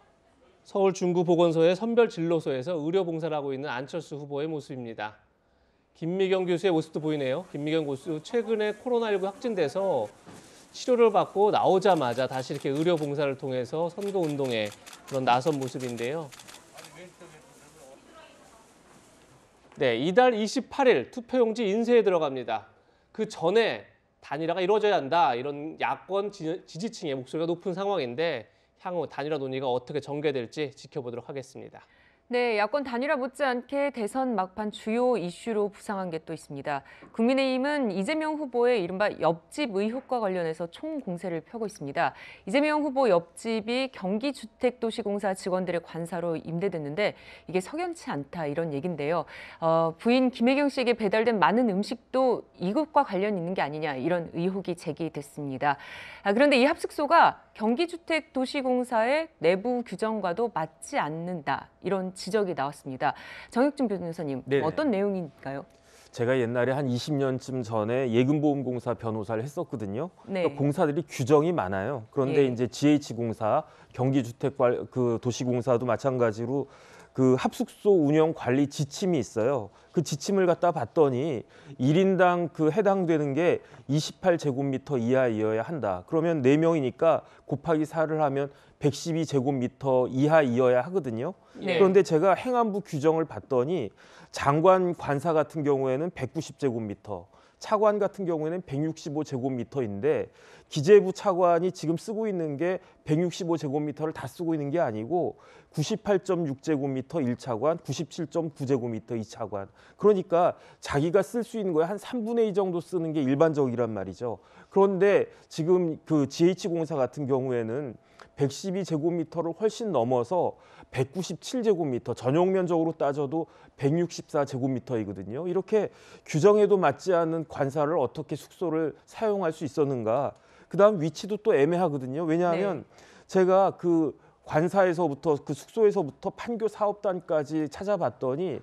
서울 중구보건소의 선별진료소에서 의료봉사를 하고 있는 안철수 후보의 모습입니다. 김미경 교수의 모습도 보이네요. 김미경 교수 최근에 코로나19 확진돼서 치료를 받고 나오자마자 다시 이렇게 의료봉사를 통해서 선거운동에 그런 나선 모습인데요. 네, 이달 28일 투표용지 인쇄에 들어갑니다. 그 전에 단일화가 이루어져야 한다. 이런 야권 지지층의 목소리가 높은 상황인데 향후 단일화 논의가 어떻게 전개될지 지켜보도록 하겠습니다. 네, 야권 단일화 못지않게 대선 막판 주요 이슈로 부상한 게 또 있습니다. 국민의힘은 이재명 후보의 이른바 옆집 의혹과 관련해서 총공세를 펴고 있습니다. 이재명 후보 옆집이 경기주택도시공사 직원들의 관사로 임대됐는데 이게 석연치 않다 이런 얘긴데요. 부인 김혜경 씨에게 배달된 많은 음식도 이것과 관련 있는 게 아니냐 이런 의혹이 제기됐습니다. 그런데 이 합숙소가 경기주택도시공사의 내부 규정과도 맞지 않는다 이런 지적이 나왔습니다. 정혁준 변호사님, 어떤 내용인가요? 제가 옛날에 한 20년쯤 전에 예금보험공사 변호사를 했었거든요. 그러니까 공사들이 규정이 많아요. 그런데 이제 GH공사, 경기주택도시공사도 마찬가지로 그 합숙소 운영 관리 지침이 있어요. 그 지침을 갖다 봤더니 1인당 그 해당되는 게 28제곱미터 이하이어야 한다. 그러면 4명이니까 곱하기 4를 하면 112제곱미터 이하이어야 하거든요. 그런데 제가 행안부 규정을 봤더니 장관 관사 같은 경우에는 190제곱미터, 차관 같은 경우에는 165제곱미터인데 기재부 차관이 지금 쓰고 있는 게 165제곱미터를 다 쓰고 있는 게 아니고 98.6제곱미터 1차관, 97.9제곱미터 2차관. 그러니까 자기가 쓸 수 있는 거에 한 3분의 2 정도 쓰는 게 일반적이란 말이죠. 그런데 지금 그 GH공사 같은 경우에는 112제곱미터를 훨씬 넘어서 197제곱미터, 전용 면적으로 따져도 164제곱미터이거든요. 이렇게 규정에도 맞지 않는 관사를 어떻게 숙소를 사용할 수 있었는가. 그다음 위치도 또 애매하거든요. 왜냐하면 제가 그 관사에서부터 그 숙소에서부터 판교 사업단까지 찾아봤더니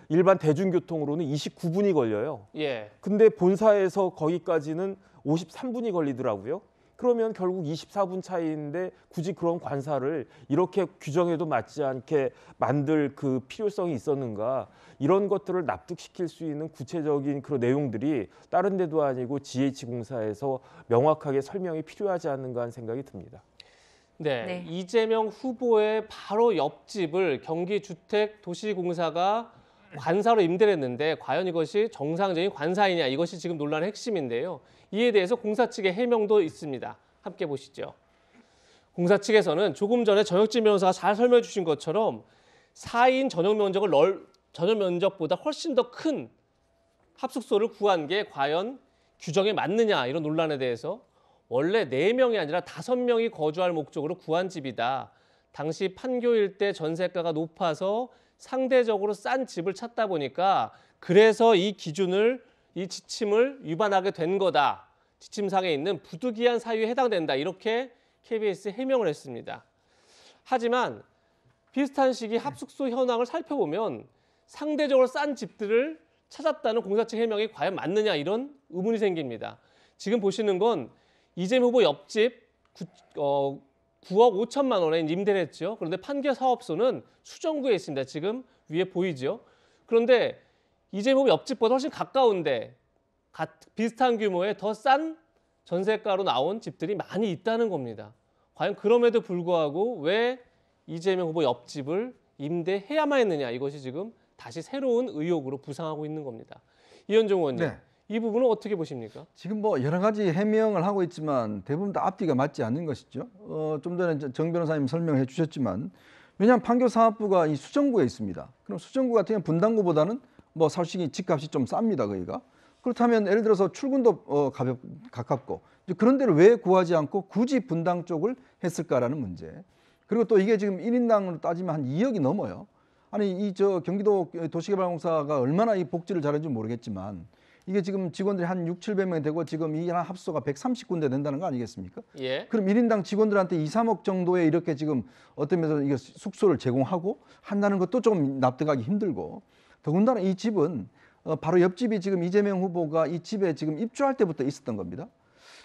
일반 대중교통으로는 29분이 걸려요. 근데 본사에서 거기까지는 53분이 걸리더라고요. 그러면 결국 24분 차이인데 굳이 그런 관사를 이렇게 규정에도 맞지 않게 만들 그 필요성이 있었는가? 이런 것들을 납득시킬 수 있는 구체적인 그런 내용들이 다른 데도 아니고 GH공사에서 명확하게 설명이 필요하지 않는가 하는 생각이 듭니다. 네, 이재명 후보의 바로 옆집을 경기주택도시공사가 관사로 임대를 했는데 과연 이것이 정상적인 관사이냐, 이것이 지금 논란의 핵심인데요. 이에 대해서 공사 측의 해명도 있습니다. 함께 보시죠. 공사 측에서는 조금 전에 정혁진 변호사가 잘 설명해 주신 것처럼 4인 전용 면적보다 훨씬 더 큰 합숙소를 구한 게 과연 규정에 맞느냐, 이런 논란에 대해서 원래 4명이 아니라 5명이 거주할 목적으로 구한 집이다. 당시 판교 일대 전세가가 높아서 상대적으로 싼 집을 찾다 보니까 그래서 이 지침을 위반하게 된 거다. 지침상에 있는 부득이한 사유에 해당된다. 이렇게 KBS 해명을 했습니다. 하지만 비슷한 시기 합숙소 현황을 살펴보면 상대적으로 싼 집들을 찾았다는 공사 측 해명이 과연 맞느냐, 이런 의문이 생깁니다. 지금 보시는 건 이재명 후보 옆집 9억 5천만 원에 임대를 했죠. 그런데 판교 사업소는 수정구에 있습니다. 지금 위에 보이죠. 그런데 이재명 후보 옆집보다 훨씬 가까운데 비슷한 규모의 더 싼 전세가로 나온 집들이 많이 있다는 겁니다. 과연 그럼에도 불구하고 왜 이재명 후보 옆집을 임대해야만 했느냐, 이것이 지금 다시 새로운 의혹으로 부상하고 있는 겁니다. 이현종 의원님, 네. 이 부분은 어떻게 보십니까? 지금 뭐 여러 가지 해명을 하고 있지만 대부분 다 앞뒤가 맞지 않는 것이죠. 좀 전에 정 변호사님 설명해 주셨지만, 왜냐하면 판교 사업부가 이 수정구에 있습니다. 그럼 수정구 같은 경우는 분당구보다는 뭐 솔직히 집값이 좀 쌉니다, 거기가. 그렇다면 예를 들어서 출근도 가깝고, 그런 데를 왜 구하지 않고 굳이 분당 쪽을 했을까라는 문제. 그리고 또 이게 지금 1인당으로 따지면 한 2억이 넘어요. 아니 경기도 도시개발공사가 얼마나 이 복지를 잘했는지 모르겠지만, 이게 지금 직원들이 한 600~700명이 되고 지금 이 합소가 130군데 된다는 거 아니겠습니까? 예. 그럼 1인당 직원들한테 2~3억 정도의 이렇게 지금 어떤 면에서 이게 숙소를 제공하고 한다는 것도 좀 납득하기 힘들고, 더군다나 이 집은 바로 옆집이 지금 이재명 후보가 이 집에 지금 입주할 때부터 있었던 겁니다.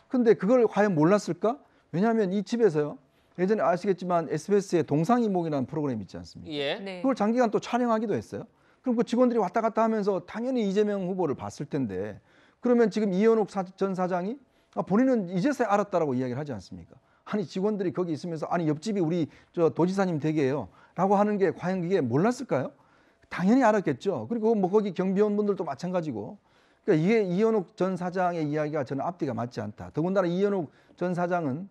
근데 그걸 과연 몰랐을까? 왜냐하면 이 집에서요, 예전에 아시겠지만 SBS의 동상이몽이라는 프로그램 있지 않습니까? 예. 네. 그걸 장기간 또 촬영하기도 했어요. 그럼 그 직원들이 왔다 갔다 하면서 당연히 이재명 후보를 봤을 텐데, 그러면 지금 이현욱 전 사장이 본인은 이제서야 알았다라고 이야기를 하지 않습니까? 아니 직원들이 거기 있으면서 아니 옆집이 우리 도지사님 댁이에요 라고 하는 게 과연 그게 몰랐을까요? 당연히 알았겠죠. 그리고 뭐 거기 경비원분들도 마찬가지고. 그러니까 이게 이현욱 전 사장의 이야기가 저는 앞뒤가 맞지 않다. 더군다나 이현욱 전 사장은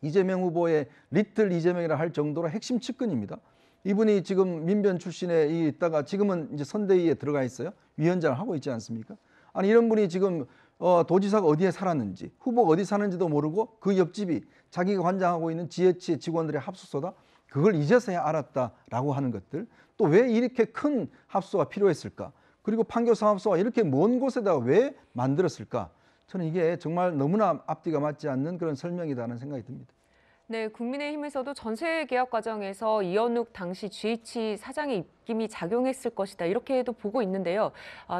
이재명 후보의 리틀 이재명이라 할 정도로 핵심 측근입니다. 이분이 지금 민변 출신에 있다가 지금은 이제 선대위에 들어가 있어요. 위원장을 하고 있지 않습니까? 아니 이런 분이 지금 도지사가 어디에 살았는지, 후보가 어디 사는지도 모르고 그 옆집이 자기가 관장하고 있는 GH의 직원들의 합숙소다. 그걸 이제서야 알았다라고 하는 것들. 또 왜 이렇게 큰 합숙소가 필요했을까? 그리고 판교 사업소가 이렇게 먼 곳에다가 왜 만들었을까? 저는 이게 정말 너무나 앞뒤가 맞지 않는 그런 설명이다는 생각이 듭니다. 네, 국민의힘에서도 전세 계약 과정에서 이현욱 당시 GH 사장의 입김이 작용했을 것이다, 이렇게도 보고 있는데요.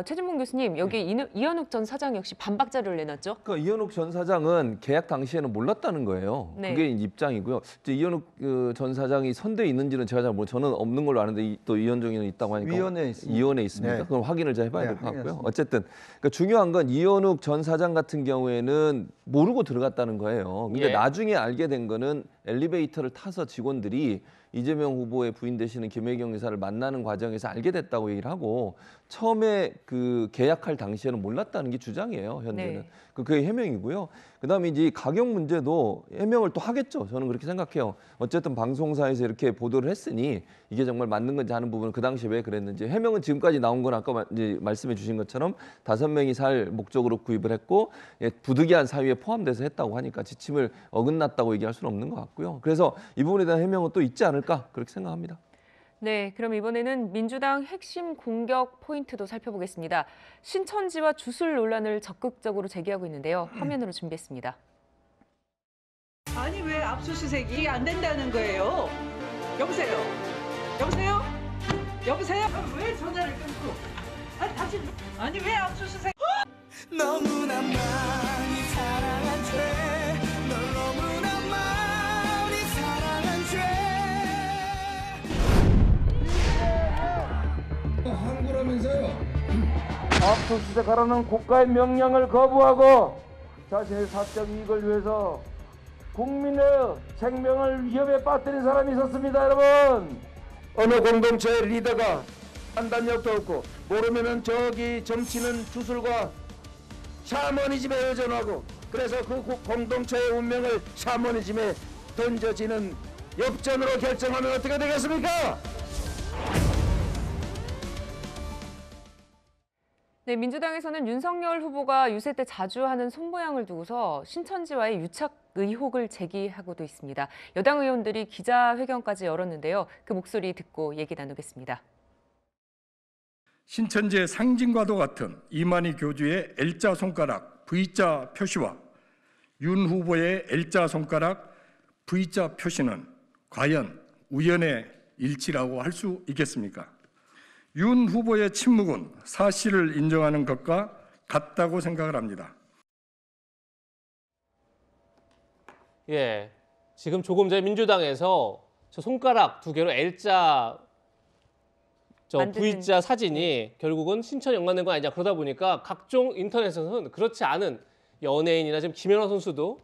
최진봉 교수님, 여기 이현욱 전 사장 역시 반박 자료를 내놨죠? 그러니까 이현욱 전 사장은 계약 당시에는 몰랐다는 거예요. 네. 그게 입장이고요. 이제 이현욱 전 사장이 선대에 있는지는 제가 잘 모르고, 저는 없는 걸로 아는데 또 이현종이는 있다고 하니까 위원회에 있습니다. 위원회에 있습니까? 네. 그럼 확인을 잘 해봐야 될 것 같고요. 알겠습니다. 어쨌든 그러니까 중요한 건 이현욱 전 사장 같은 경우에는 모르고 들어갔다는 거예요. 근데 예. 나중에 알게 된 거는 엘리베이터를 타서 직원들이 이재명 후보의 부인 되시는 김혜경 여사를 만나는 과정에서 알게 됐다고 얘기를 하고, 처음에 그 계약할 당시에는 몰랐다는 게 주장이에요. 현재는. 네. 그게 해명이고요. 그다음에 이제 가격 문제도 해명을 또 하겠죠. 저는 그렇게 생각해요. 어쨌든 방송사에서 이렇게 보도를 했으니 이게 정말 맞는 건지 하는 부분은 그 당시에 왜 그랬는지, 해명은 지금까지 나온 건 아까 이제 말씀해 주신 것처럼 5명이 살 목적으로 구입을 했고 부득이한 사유에 포함돼서 했다고 하니까 지침을 어긋났다고 얘기할 수는 없는 것 같고요. 그래서 이 부분에 대한 해명은 또 있지 않을까 그렇게 생각합니다. 네, 그럼 이번에는 민주당 핵심 공격 포인트도 살펴보겠습니다. 신천지와 주술 논란을 적극적으로 제기하고 있는데요. 화면으로 준비했습니다. 아니 왜 압수수색이 안 된다는 거예요? 여보세요? 여보세요? 여보세요? 왜 전화를 끊고? 아니 다시 아니 왜 압수수색? 너무나 많이 사랑한 죄 압수수색하라는 국가의 명령을 거부하고 자신의 사적 이익을 위해서 국민의 생명을 위협에 빠뜨린 사람이 있었습니다, 여러분. 어느 공동체의 리더가 판단력도 없고 모르면은 저기 정치는 주술과 샤머니즘에 의존하고 그래서 그 공동체의 운명을 샤머니즘에 던져지는 엽전으로 결정하면 어떻게 되겠습니까? 네, 민주당에서는 윤석열 후보가 유세 때 자주 하는 손모양을 두고서 신천지와의 유착 의혹을 제기하고도 있습니다. 여당 의원들이 기자회견까지 열었는데요. 그 목소리 듣고 얘기 나누겠습니다. 신천지의 상징과도 같은 이만희 교주의 L자 손가락 V자 표시와 윤 후보의 L자 손가락 V자 표시는 과연 우연의 일치라고 할 수 있겠습니까? 윤 후보의 침묵은 사실을 인정하는 것과 같다고 생각을 합니다. 예, 지금 조금 전에 민주당에서 저 손가락 두 개로 L자 V자 사진이 결국은 신천 연관된 거 아니냐 그러다 보니까 각종 인터넷에서는 그렇지 않은 연예인이나 지금 김연아 선수도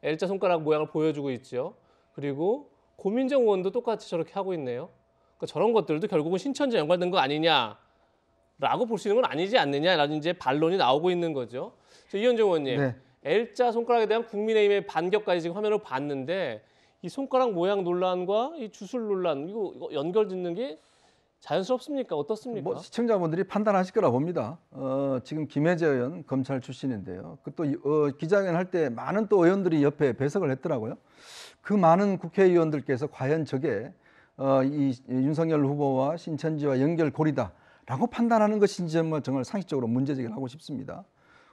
L자 손가락 모양을 보여주고 있죠. 그리고 고민정 의원도 똑같이 저렇게 하고 있네요. 그러니까 저런 것들도 결국은 신천지 연관된 거 아니냐라고 볼 수 있는 건 아니지 않느냐라는 이제 반론이 나오고 있는 거죠. 이현정 의원님, 네. L자 손가락에 대한 국민의힘의 반격까지 지금 화면으로 봤는데 이 손가락 모양 논란과 이 주술 논란 이거 연결 짓는 게 자연스럽습니까? 어떻습니까? 뭐 시청자분들이 판단하실 거라 봅니다. 지금 김혜재 의원 검찰 출신인데요. 그 또 기자회견 할 때 많은 또 의원들이 옆에 배석을 했더라고요. 그 많은 국회의원들께서 과연 저게 이 윤석열 후보와 신천지와 연결고리다라고 판단하는 것인지 정말 상식적으로 문제제기를 하고 싶습니다.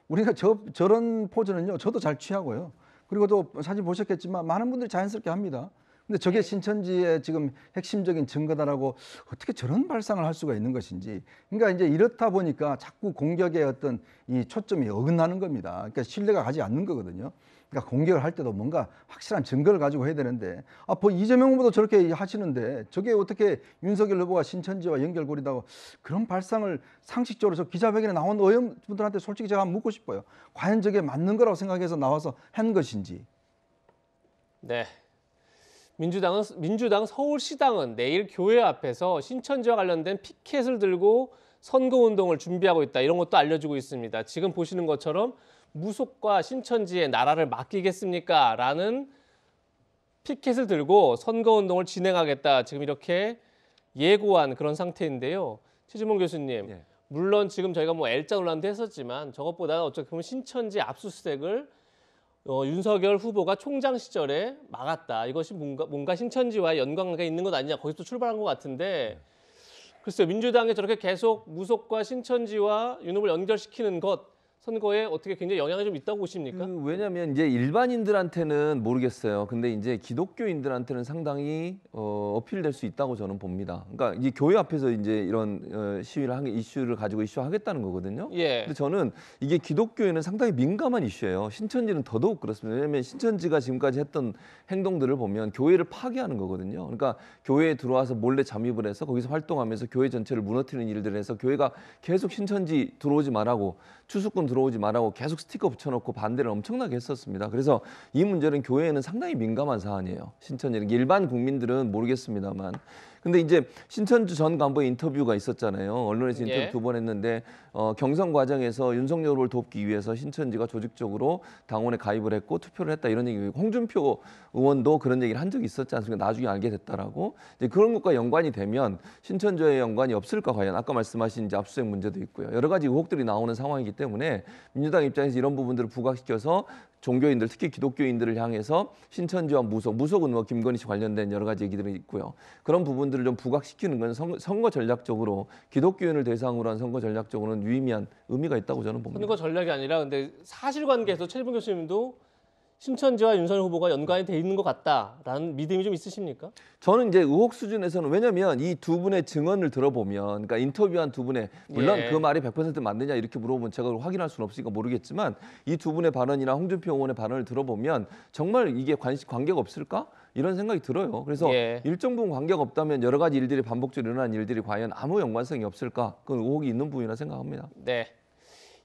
우리가 저런 포즈는요, 저도 잘 취하고요. 그리고 또 사진 보셨겠지만 많은 분들이 자연스럽게 합니다. 근데 저게 신천지의 지금 핵심적인 증거다라고 어떻게 저런 발상을 할 수가 있는 것인지. 그러니까 이제 이렇다 보니까 자꾸 공격의 어떤 이 초점이 어긋나는 겁니다. 그러니까 신뢰가 가지 않는 거거든요. 그러니까 공격을 할 때도 뭔가 확실한 증거를 가지고 해야 되는데 이재명 후보도 저렇게 하시는데 저게 어떻게 윤석열 후보가 신천지와 연결고리다고 그런 발상을 상식적으로 저 기자회견에 나온 의원분들한테 솔직히 제가 묻고 싶어요. 과연 저게 맞는 거라고 생각해서 나와서 한 것인지. 네. 민주당 서울시당은 내일 교회 앞에서 신천지와 관련된 피켓을 들고 선거운동을 준비하고 있다. 이런 것도 알려지고 있습니다. 지금 보시는 것처럼 무속과 신천지에 나라를 맡기겠습니까? 라는 피켓을 들고 선거운동을 진행하겠다. 지금 이렇게 예고한 그런 상태인데요. 최진봉 교수님, 네. 물론 지금 저희가 뭐 L자 논란도 했었지만 저것보다 어떻게 보면 신천지 압수수색을 윤석열 후보가 총장 시절에 막았다. 이것이 뭔가 신천지와 연관관계가 있는 것 아니냐. 거기서 출발한 것 같은데 글쎄요. 민주당이 저렇게 계속 무속과 신천지와 윤 후보를 연결시키는 것 선거에 어떻게 굉장히 영향이 좀 있다고 보십니까? 왜냐하면 이제 일반인들한테는 모르겠어요. 근데 이제 기독교인들한테는 상당히 어필될 수 있다고 저는 봅니다. 그러니까 이 교회 앞에서 이제 이런 이슈를 가지고 이슈하겠다는 거거든요. 예. 근데 저는 이게 기독교에는 상당히 민감한 이슈예요. 신천지는 더더욱 그렇습니다. 왜냐하면 신천지가 지금까지 했던 행동들을 보면 교회를 파괴하는 거거든요. 그러니까 교회에 들어와서 몰래 잠입을 해서 거기서 활동하면서 교회 전체를 무너뜨리는 일들을 해서 교회가 계속 신천지 들어오지 말라고 추수꾼 들어오지 말라고 계속 스티커 붙여놓고 반대를 엄청나게 했었습니다. 그래서 이 문제는 교회에는 상당히 민감한 사안이에요. 신천지는 일반 국민들은 모르겠습니다만. 근데 이제 신천지 전 간부의 인터뷰가 있었잖아요. 언론에서 인터뷰 2번 했는데 경선 과정에서 윤석열 후보를 돕기 위해서 신천지가 조직적으로 당원에 가입을 했고 투표를 했다 이런 얘기고 홍준표 의원도 그런 얘기를 한 적이 있었지 않습니까? 나중에 알게 됐다라고. 이제 그런 것과 연관이 되면 신천지와의 연관이 없을까 과연 아까 말씀하신 이제 압수수색 문제도 있고요. 여러 가지 의혹들이 나오는 상황이기 때문에 민주당 입장에서 이런 부분들을 부각시켜서 종교인들 특히 기독교인들을 향해서 신천지와 무속은 뭐 김건희 씨 관련된 여러 가지 얘기들이 있고요. 그런 부분들을 좀 부각시키는 건 선거 전략적으로 기독교인을 대상으로 한 선거 전략적으로는 유의미한 의미가 있다고 저는 봅니다. 선거 전략이 아니라 근데 사실관계에서 최진봉 교수님도 신천지와 윤석열 후보가 연관이 돼 있는 것 같다라는 믿음이 좀 있으십니까? 저는 이제 의혹 수준에서는 왜냐하면 이 두 분의 증언을 들어보면 그러니까 인터뷰한 두 분의 물론 그 말이 100% 맞느냐 이렇게 물어보면 제가 확인할 수는 없으니까 모르겠지만 이 두 분의 발언이나 홍준표 의원의 발언을 들어보면 정말 이게 관계가 없을까? 이런 생각이 들어요. 그래서 일정 부분 관계가 없다면 여러 가지 일들이 반복적으로 일어난 일들이 과연 아무 연관성이 없을까? 그건 의혹이 있는 부분이라 생각합니다. 네.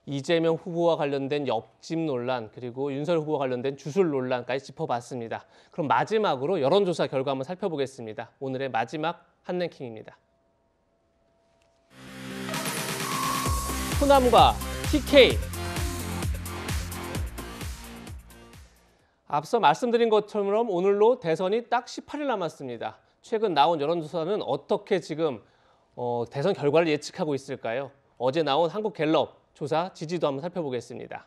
이재명 후보와 관련된 옆집 논란, 그리고 윤석열 후보와 관련된 주술 논란까지 짚어봤습니다. 그럼 마지막으로 여론조사 결과 한번 살펴보겠습니다. 오늘의 마지막 핫랭킹입니다. 호남과 TK. 앞서 말씀드린 것처럼 오늘로 대선이 딱 18일 남았습니다. 최근 나온 여론조사는 어떻게 지금 대선 결과를 예측하고 있을까요? 어제 나온 한국갤럽 조사 지지도 한번 살펴보겠습니다.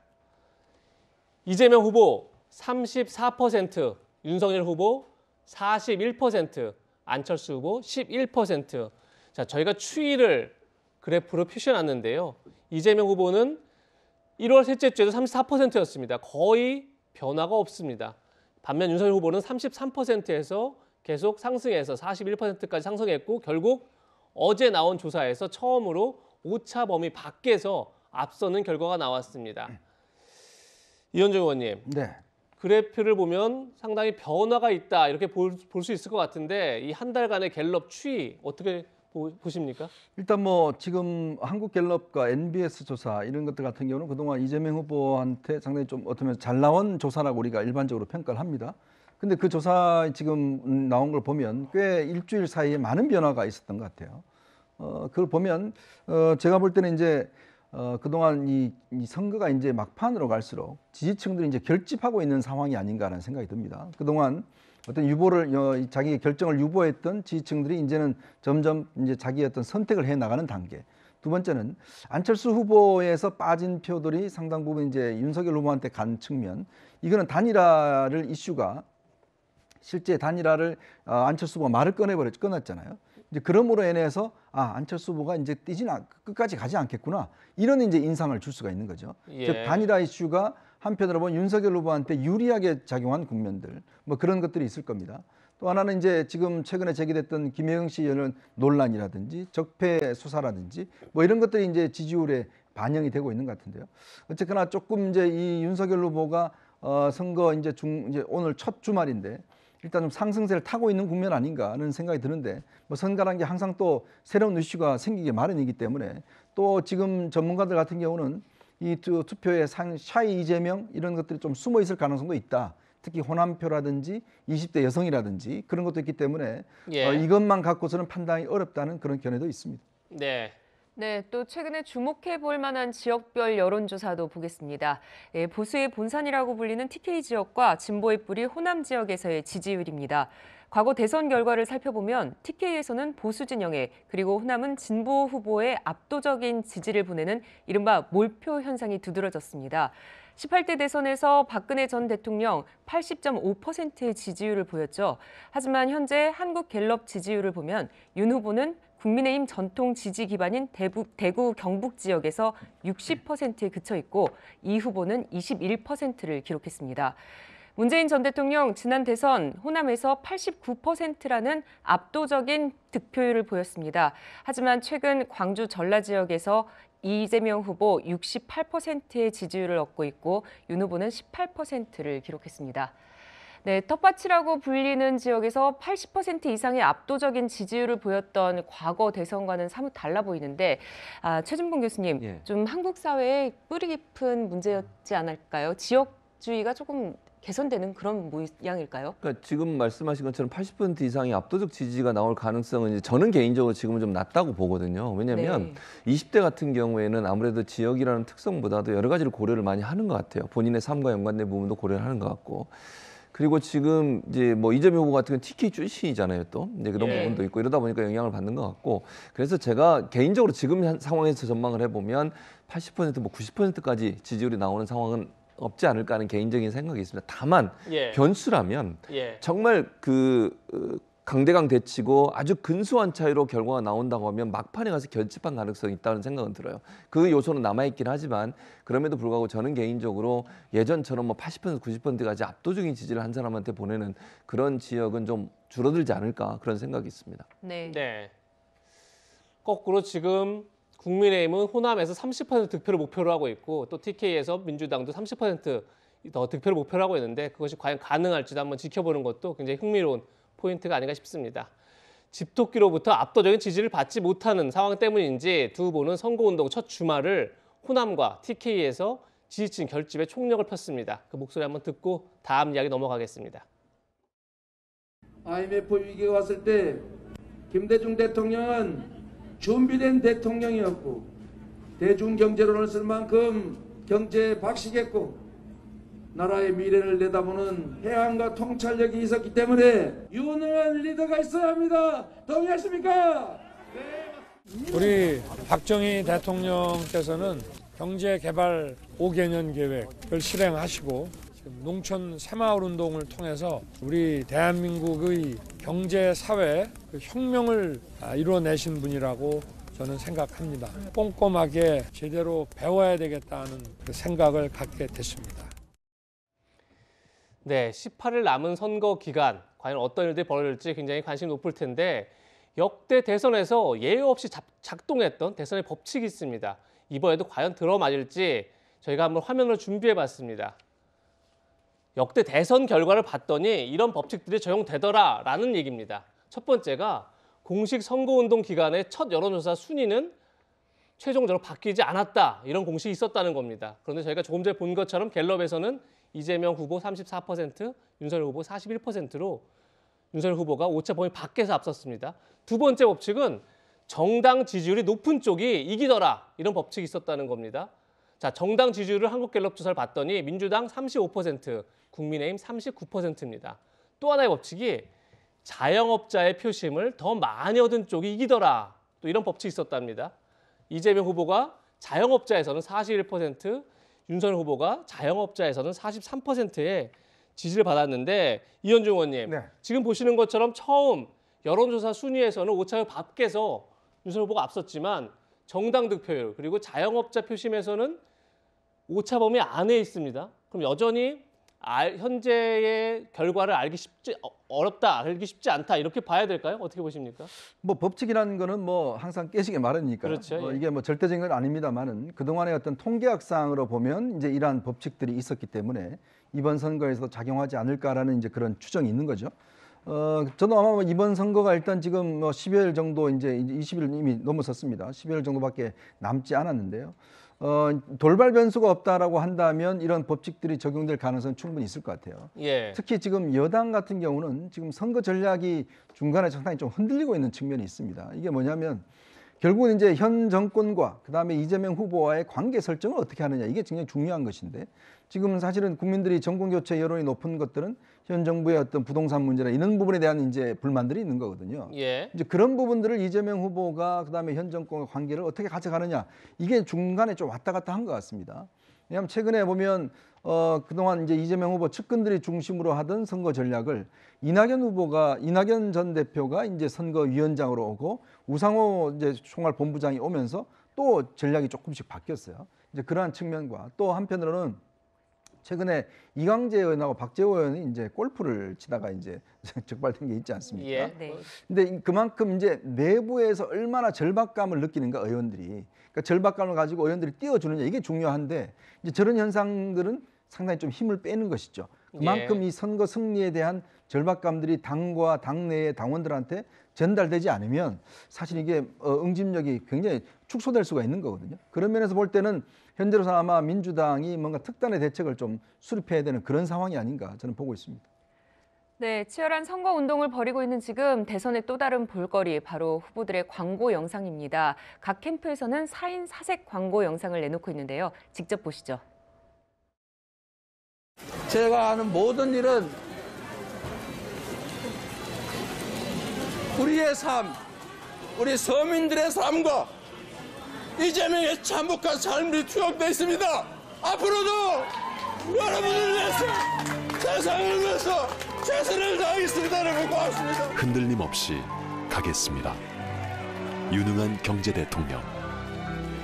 이재명 후보 34%, 윤석열 후보 41%, 안철수 후보 11%. 자, 저희가 추이를 그래프로 표시해놨는데요. 이재명 후보는 1월 셋째 주에도 34%였습니다. 거의 변화가 없습니다. 반면 윤석열 후보는 33%에서 계속 상승해서 41%까지 상승했고 결국 어제 나온 조사에서 처음으로 오차 범위 밖에서 앞서는 결과가 나왔습니다. 이현정 의원님, 네. 그래프를 보면 상당히 변화가 있다 이렇게 볼 수 있을 것 같은데 이 한 달간의 갤럽 추이 어떻게 보십니까? 일단 뭐 지금 한국갤럽과 NBS 조사 이런 것들 같은 경우는 그동안 이재명 후보한테 상당히 좀 어쩌면 잘 나온 조사라고 우리가 일반적으로 평가를 합니다. 근데 그 조사 지금 나온 걸 보면 꽤 일주일 사이에 많은 변화가 있었던 것 같아요. 그걸 보면 제가 볼 때는 이제 그동안 이 선거가 이제 막판으로 갈수록 지지층들이 이제 결집하고 있는 상황이 아닌가라는 생각이 듭니다. 그동안 어떤 유보를 자기의 결정을 유보했던 지지층들이 이제는 점점 이제 자기의 어떤 선택을 해 나가는 단계. 두 번째는 안철수 후보에서 빠진 표들이 상당 부분 이제 윤석열 후보한테 간 측면. 이거는 단일화를 이슈가 실제 단일화를 안철수 후보가 말을 끊었잖아요. 이제 그럼으로 인해서 안철수 후보가 이제 끝까지 가지 않겠구나 이런 이제 인상을 줄 수가 있는 거죠. 예. 즉 단일화 이슈가 한편으로 보면 윤석열 후보한테 유리하게 작용한 국면들 뭐 그런 것들이 있을 겁니다. 또 하나는 이제 지금 최근에 제기됐던 김혜영 씨 논란이라든지 적폐 수사라든지 뭐 이런 것들이 이제 지지율에 반영이 되고 있는 것 같은데요. 어쨌거나 조금 이제 이 윤석열 후보가 선거 이제 오늘 첫 주말인데. 일단 좀 상승세를 타고 있는 국면 아닌가 하는 생각이 드는데 뭐 선거라는 게 항상 또 새로운 이슈가 생기기 마련이기 때문에 또 지금 전문가들 같은 경우는 이 투표에 샤이 이재명 이런 것들이 좀 숨어 있을 가능성도 있다. 특히 호남표라든지 20대 여성이라든지 그런 것도 있기 때문에 예. 이것만 갖고서는 판단이 어렵다는 그런 견해도 있습니다. 네. 네, 또 최근에 주목해 볼 만한 지역별 여론조사도 보겠습니다. 네, 보수의 본산이라고 불리는 TK 지역과 진보의 뿌리 호남 지역에서의 지지율입니다. 과거 대선 결과를 살펴보면 TK에서는 보수 진영에 그리고 호남은 진보 후보에 압도적인 지지를 보내는 이른바 몰표 현상이 두드러졌습니다. 18대 대선에서 박근혜 전 대통령 80.5%의 지지율을 보였죠. 하지만 현재 한국갤럽 지지율을 보면 윤 후보는 국민의힘 전통 지지 기반인 대구 경북 지역에서 60%에 그쳐 있고 이 후보는 21%를 기록했습니다. 문재인 전 대통령 지난 대선 호남에서 89%라는 압도적인 득표율을 보였습니다. 하지만 최근 광주 전라 지역에서 이재명 후보 68%의 지지율을 얻고 있고 윤 후보는 18%를 기록했습니다. 네, 텃밭이라고 불리는 지역에서 80% 이상의 압도적인 지지율을 보였던 과거 대선과는 사뭇 달라 보이는데 최진봉 교수님, 예. 좀 한국 사회의 뿌리 깊은 문제였지 않을까요? 지역주의가 조금 개선되는 그런 모양일까요? 그러니까 지금 말씀하신 것처럼 80% 이상의 압도적 지지가 나올 가능성은 이제 저는 개인적으로 지금은 좀 낮다고 보거든요. 왜냐하면 20대 같은 경우에는 아무래도 지역이라는 특성보다도 여러 가지를 고려를 많이 하는 것 같아요. 본인의 삶과 연관된 부분도 고려를 하는 것 같고. 그리고 지금 이제 뭐 이재명 후보 같은 경우는 TK 출신이잖아요, 또 이제 그런 부분도 있고 이러다 보니까 영향을 받는 것 같고. 그래서 제가 개인적으로 지금 상황에서 전망을 해보면 80% 뭐 90%까지 지지율이 나오는 상황은 없지 않을까 하는 개인적인 생각이 있습니다. 다만 변수라면 정말 강대강 대치고 아주 근소한 차이로 결과가 나온다고 하면 막판에 가서 결집한 가능성이 있다는 생각은 들어요. 그 요소는 남아있긴 하지만 그럼에도 불구하고 저는 개인적으로 예전처럼 뭐 80% 90%까지 압도적인 지지를 한 사람한테 보내는 그런 지역은 좀 줄어들지 않을까 그런 생각이 있습니다. 네. 거꾸로 지금 국민의힘은 호남에서 30% 득표를 목표로 하고 있고 또 TK에서 민주당도 30% 더 득표를 목표로 하고 있는데 그것이 과연 가능할지도 한번 지켜보는 것도 굉장히 흥미로운 포인트가 아닌가 싶습니다. 집토끼로부터 압도적인 지지를 받지 못하는 상황 때문인지 두 후보는 선거운동 첫 주말을 호남과 TK에서 지지층 결집에 총력을 폈습니다. 그 목소리 한번 듣고 다음 이야기 넘어가겠습니다. IMF 위기가 왔을 때 김대중 대통령은 준비된 대통령이었고 대중경제론을 쓸 만큼 경제에 박식했고 나라의 미래를 내다보는 해안과 통찰력이 있었기 때문에 유능한 리더가 있어야 합니다. 동의하십니까? 우리 박정희 대통령께서는 경제개발 5개년 계획을 실행하시고 지금 농촌 새마을 운동을 통해서 우리 대한민국의 경제 사회 혁명을 이루어내신 분이라고 저는 생각합니다. 꼼꼼하게 제대로 배워야 되겠다는 그 생각을 갖게 됐습니다. 네, 18일 남은 선거 기간 과연 어떤 일들이 벌어질지 굉장히 관심이 높을 텐데 역대 대선에서 예외 없이 작동했던 대선의 법칙이 있습니다. 이번에도 과연 들어맞을지 저희가 한번 화면을 준비해봤습니다. 역대 대선 결과를 봤더니 이런 법칙들이 적용되더라라는 얘기입니다. 첫 번째가 공식 선거운동 기간의 첫 여론조사 순위는 최종적으로 바뀌지 않았다. 이런 공식이 있었다는 겁니다. 그런데 저희가 조금 전에 본 것처럼 갤럽에서는 이재명 후보 34%, 윤석열 후보 41%로 윤석열 후보가 오차 범위 밖에서 앞섰습니다. 두 번째 법칙은 정당 지지율이 높은 쪽이 이기더라. 이런 법칙이 있었다는 겁니다. 자, 정당 지지율을 한국갤럽 조사를 봤더니 민주당 35%, 국민의힘 39%입니다. 또 하나의 법칙이 자영업자의 표심을 더 많이 얻은 쪽이 이기더라. 또 이런 법칙이 있었답니다. 이재명 후보가 자영업자에서는 41%, 윤석열 후보가 자영업자에서는 43%의 지지를 받았는데 이현중 의원님, 네. 지금 보시는 것처럼 처음 여론조사 순위에서는 오차범위 밖에서 윤석열 후보가 앞섰지만 정당 득표율 그리고 자영업자 표심에서는 오차범위 안에 있습니다. 그럼 여전히 현재의 결과를 알기 쉽지 않다 이렇게 봐야 될까요? 어떻게 보십니까? 뭐 법칙이라는 거는 뭐 항상 깨지게 마련이니까 그렇죠. 예. 이게 뭐 절대적인 건 아닙니다만은 그동안의 어떤 통계학상으로 보면 이제 이러한 법칙들이 있었기 때문에 이번 선거에서 작용하지 않을까라는 이제 그런 추정이 있는 거죠. 저도 아마 이번 선거가 일단 지금 뭐 10여일 정도 이제 20일 이미 넘어섰습니다. 10여일 정도밖에 남지 않았는데요. 돌발 변수가 없다라고 한다면 이런 법칙들이 적용될 가능성은 충분히 있을 것 같아요. 예. 특히 지금 여당 같은 경우는 지금 선거 전략이 중간에 상당히 좀 흔들리고 있는 측면이 있습니다. 이게 뭐냐면 결국은 이제 현 정권과 그다음에 이재명 후보와의 관계 설정을 어떻게 하느냐 이게 굉장히 중요한 것인데 지금 사실은 국민들이 정권 교체 여론이 높은 것들은 현 정부의 어떤 부동산 문제나 이런 부분에 대한 이제 불만들이 있는 거거든요. 예. 이제 그런 부분들을 이재명 후보가 그다음에 현 정권과 관계를 어떻게 가져가느냐 이게 중간에 좀 왔다 갔다 한 것 같습니다. 왜냐하면 최근에 보면 그동안 이제 이재명 후보 측근들이 중심으로 하던 선거 전략을 이낙연 전 대표가 이제 선거위원장으로 오고 우상호 이제 총괄본부장이 오면서 또 전략이 조금씩 바뀌었어요. 이제 그러한 측면과 또 한편으로는 최근에 이광재 의원하고 박재호 의원이 이제 골프를 치다가 이제 적발된 게 있지 않습니까? 예. 네. 근데 그만큼 이제 내부에서 얼마나 절박감을 느끼는가 의원들이, 그러니까 절박감을 가지고 의원들이 띄워주느냐 이게 중요한데 이제 저런 현상들은 상당히 좀 힘을 빼는 것이죠. 그만큼 예. 이 선거 승리에 대한 절박감들이 당과 당내의 당원들한테 전달되지 않으면 사실 이게 응집력이 굉장히 축소될 수가 있는 거거든요. 그런 면에서 볼 때는 현재로서 아마 민주당이 뭔가 특단의 대책을 좀 수립해야 되는 그런 상황이 아닌가 저는 보고 있습니다. 네, 치열한 선거 운동을 벌이고 있는 지금 대선의 또 다른 볼거리 바로 후보들의 광고 영상입니다. 각 캠프에서는 4인 4색 광고 영상을 내놓고 있는데요. 직접 보시죠. 제가 하는 모든 일은 우리의 삶, 우리 서민들의 삶과 이재명의 참혹한 삶이 투영되어 있습니다. 앞으로도 여러분을 위해서 세상을 위해서 최선을 다하겠습니다. 여러분 고맙습니다. 흔들림 없이 가겠습니다. 유능한 경제 대통령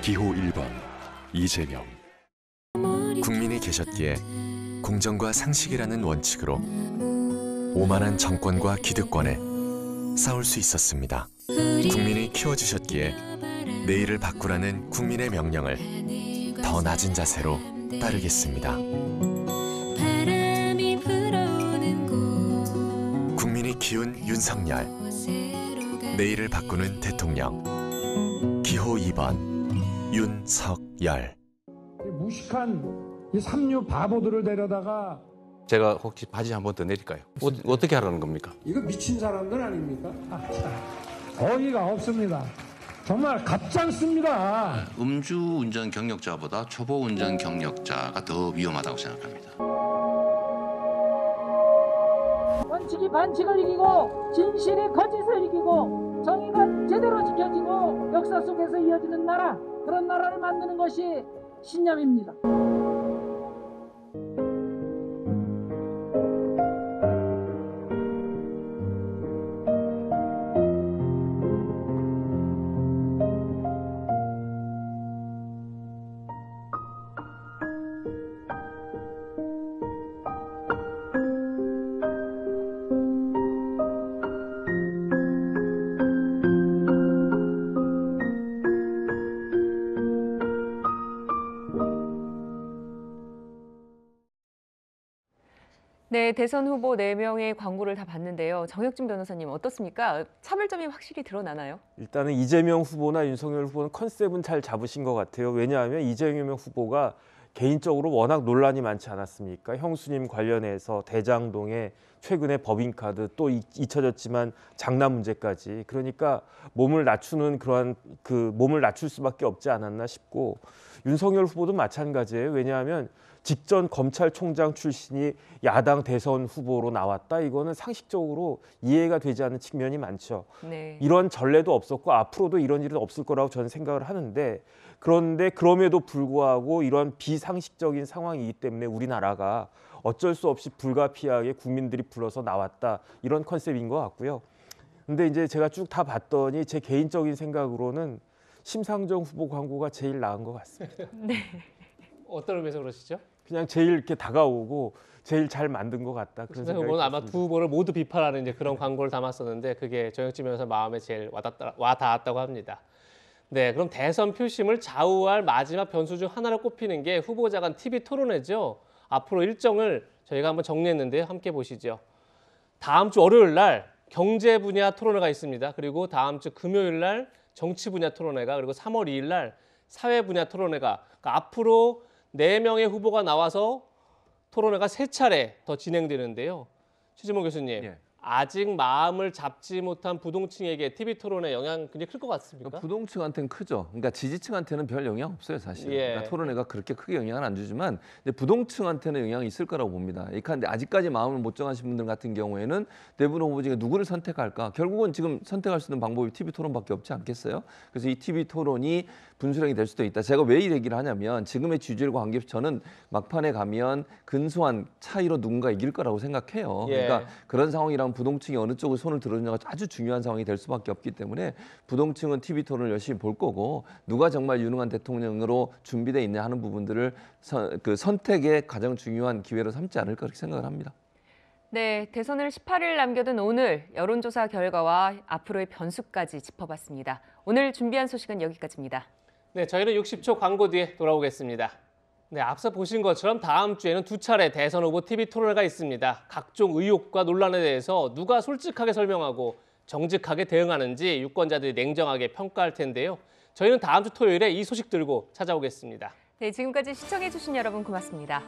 기호 1번 이재명. 국민이 계셨기에 공정과 상식이라는 원칙으로 오만한 정권과 기득권에 싸울 수 있었습니다. 국민이 키워주셨기에 내일을 바꾸라는 국민의 명령을 더 낮은 자세로 따르겠습니다. 국민이 키운 윤석열, 내일을 바꾸는 대통령 기호 2번 윤석열. 무식한 이 삼류 바보들을 데려다가 제가 혹시 바지 한 번 더 내릴까요? 어떻게 하라는 겁니까? 이거 미친 사람들 아닙니까? 어이가 없습니다. 정말 갑작습니다. 음주운전 경력자보다 초보운전 경력자가 더 위험하다고 생각합니다. 원칙이 반칙을 이기고 진실이 거짓을 이기고 정의가 제대로 지켜지고 역사 속에서 이어지는 나라, 그런 나라를 만드는 것이 신념입니다. 네, 대선 후보 4명의 광고를 다 봤는데요. 정혁진 변호사님 어떻습니까? 차별점이 확실히 드러나나요? 일단은 이재명 후보나 윤석열 후보는 컨셉은 잘 잡으신 것 같아요. 왜냐하면 이재명 후보가 개인적으로 워낙 논란이 많지 않았습니까? 형수님 관련해서 대장동에 최근에 법인카드 또 잊혀졌지만 장난 문제까지. 그러니까 몸을 낮추는 그러한 몸을 낮출 수밖에 없지 않았나 싶고, 윤석열 후보도 마찬가지예요. 왜냐하면 직전 검찰총장 출신이 야당 대선 후보로 나왔다. 이거는 상식적으로 이해가 되지 않는 측면이 많죠. 네. 이런 전례도 없었고 앞으로도 이런 일은 없을 거라고 저는 생각을 하는데, 그런데 그럼에도 불구하고 이런 비상식적인 상황이기 때문에 우리나라가 어쩔 수 없이 불가피하게 국민들이 불러서 나왔다. 이런 컨셉인 것 같고요. 근데 이제 제가 쭉 다 봤더니 제 개인적인 생각으로는 심상정 후보 광고가 제일 나은 것 같습니다. 네. 어떤 의미에서 그러시죠? 그냥 제일 이렇게 다가오고 제일 잘 만든 것 같다. 그런 생각이 후보는 아마 들었습니다. 두 후보를 모두 비판하는 이제 그런 광고를 담았었는데 그게 정혁진 변호사 마음에 제일 와닿았다고 합니다. 네, 그럼 대선 표심을 좌우할 마지막 변수 중 하나를 꼽히는 게 후보자 간 TV 토론회죠. 앞으로 일정을 저희가 한번 정리했는데요. 함께 보시죠. 다음 주 월요일 날 경제 분야 토론회가 있습니다. 그리고 다음 주 금요일 날 정치 분야 토론회가, 그리고 3월 2일 날 사회 분야 토론회가, 그러니까 앞으로 4명의 후보가 나와서 토론회가 3차례 더 진행되는데요. 최진봉 교수님, 예. 아직 마음을 잡지 못한 부동층에게 TV 토론회 영향 굉장히 클 것 같습니까? 부동층한테는 크죠. 그러니까 지지층한테는 별 영향 없어요, 사실. 예. 그러니까 토론회가 그렇게 크게 영향을 안 주지만 근데 부동층한테는 영향이 있을 거라고 봅니다. 그런데 아직까지 마음을 못 정하신 분들 같은 경우에는 대부분 후보 중에 누구를 선택할까? 결국은 지금 선택할 수 있는 방법이 TV 토론밖에 없지 않겠어요? 그래서 이 TV 토론이 분수령이 될 수도 있다. 제가 왜 이 얘기를 하냐면 지금의 지지율과 관계없이 저는 막판에 가면 근소한 차이로 누군가 이길 거라고 생각해요. 예. 그러니까 그런 상황이라면 부동층이 어느 쪽을 손을 들어주냐가 아주 중요한 상황이 될 수밖에 없기 때문에 부동층은 TV 토론을 열심히 볼 거고, 누가 정말 유능한 대통령으로 준비되어 있냐 하는 부분들을 선택의 가장 중요한 기회로 삼지 않을까 그렇게 생각을 합니다. 네, 대선을 18일 남겨둔 오늘 여론조사 결과와 앞으로의 변수까지 짚어봤습니다. 오늘 준비한 소식은 여기까지입니다. 네, 저희는 60초 광고 뒤에 돌아오겠습니다. 네, 앞서 보신 것처럼 다음 주에는 2차례 대선 후보 TV 토론회가 있습니다. 각종 의혹과 논란에 대해서 누가 솔직하게 설명하고 정직하게 대응하는지 유권자들이 냉정하게 평가할 텐데요. 저희는 다음 주 토요일에 이 소식 들고 찾아오겠습니다. 네, 지금까지 시청해주신 여러분 고맙습니다.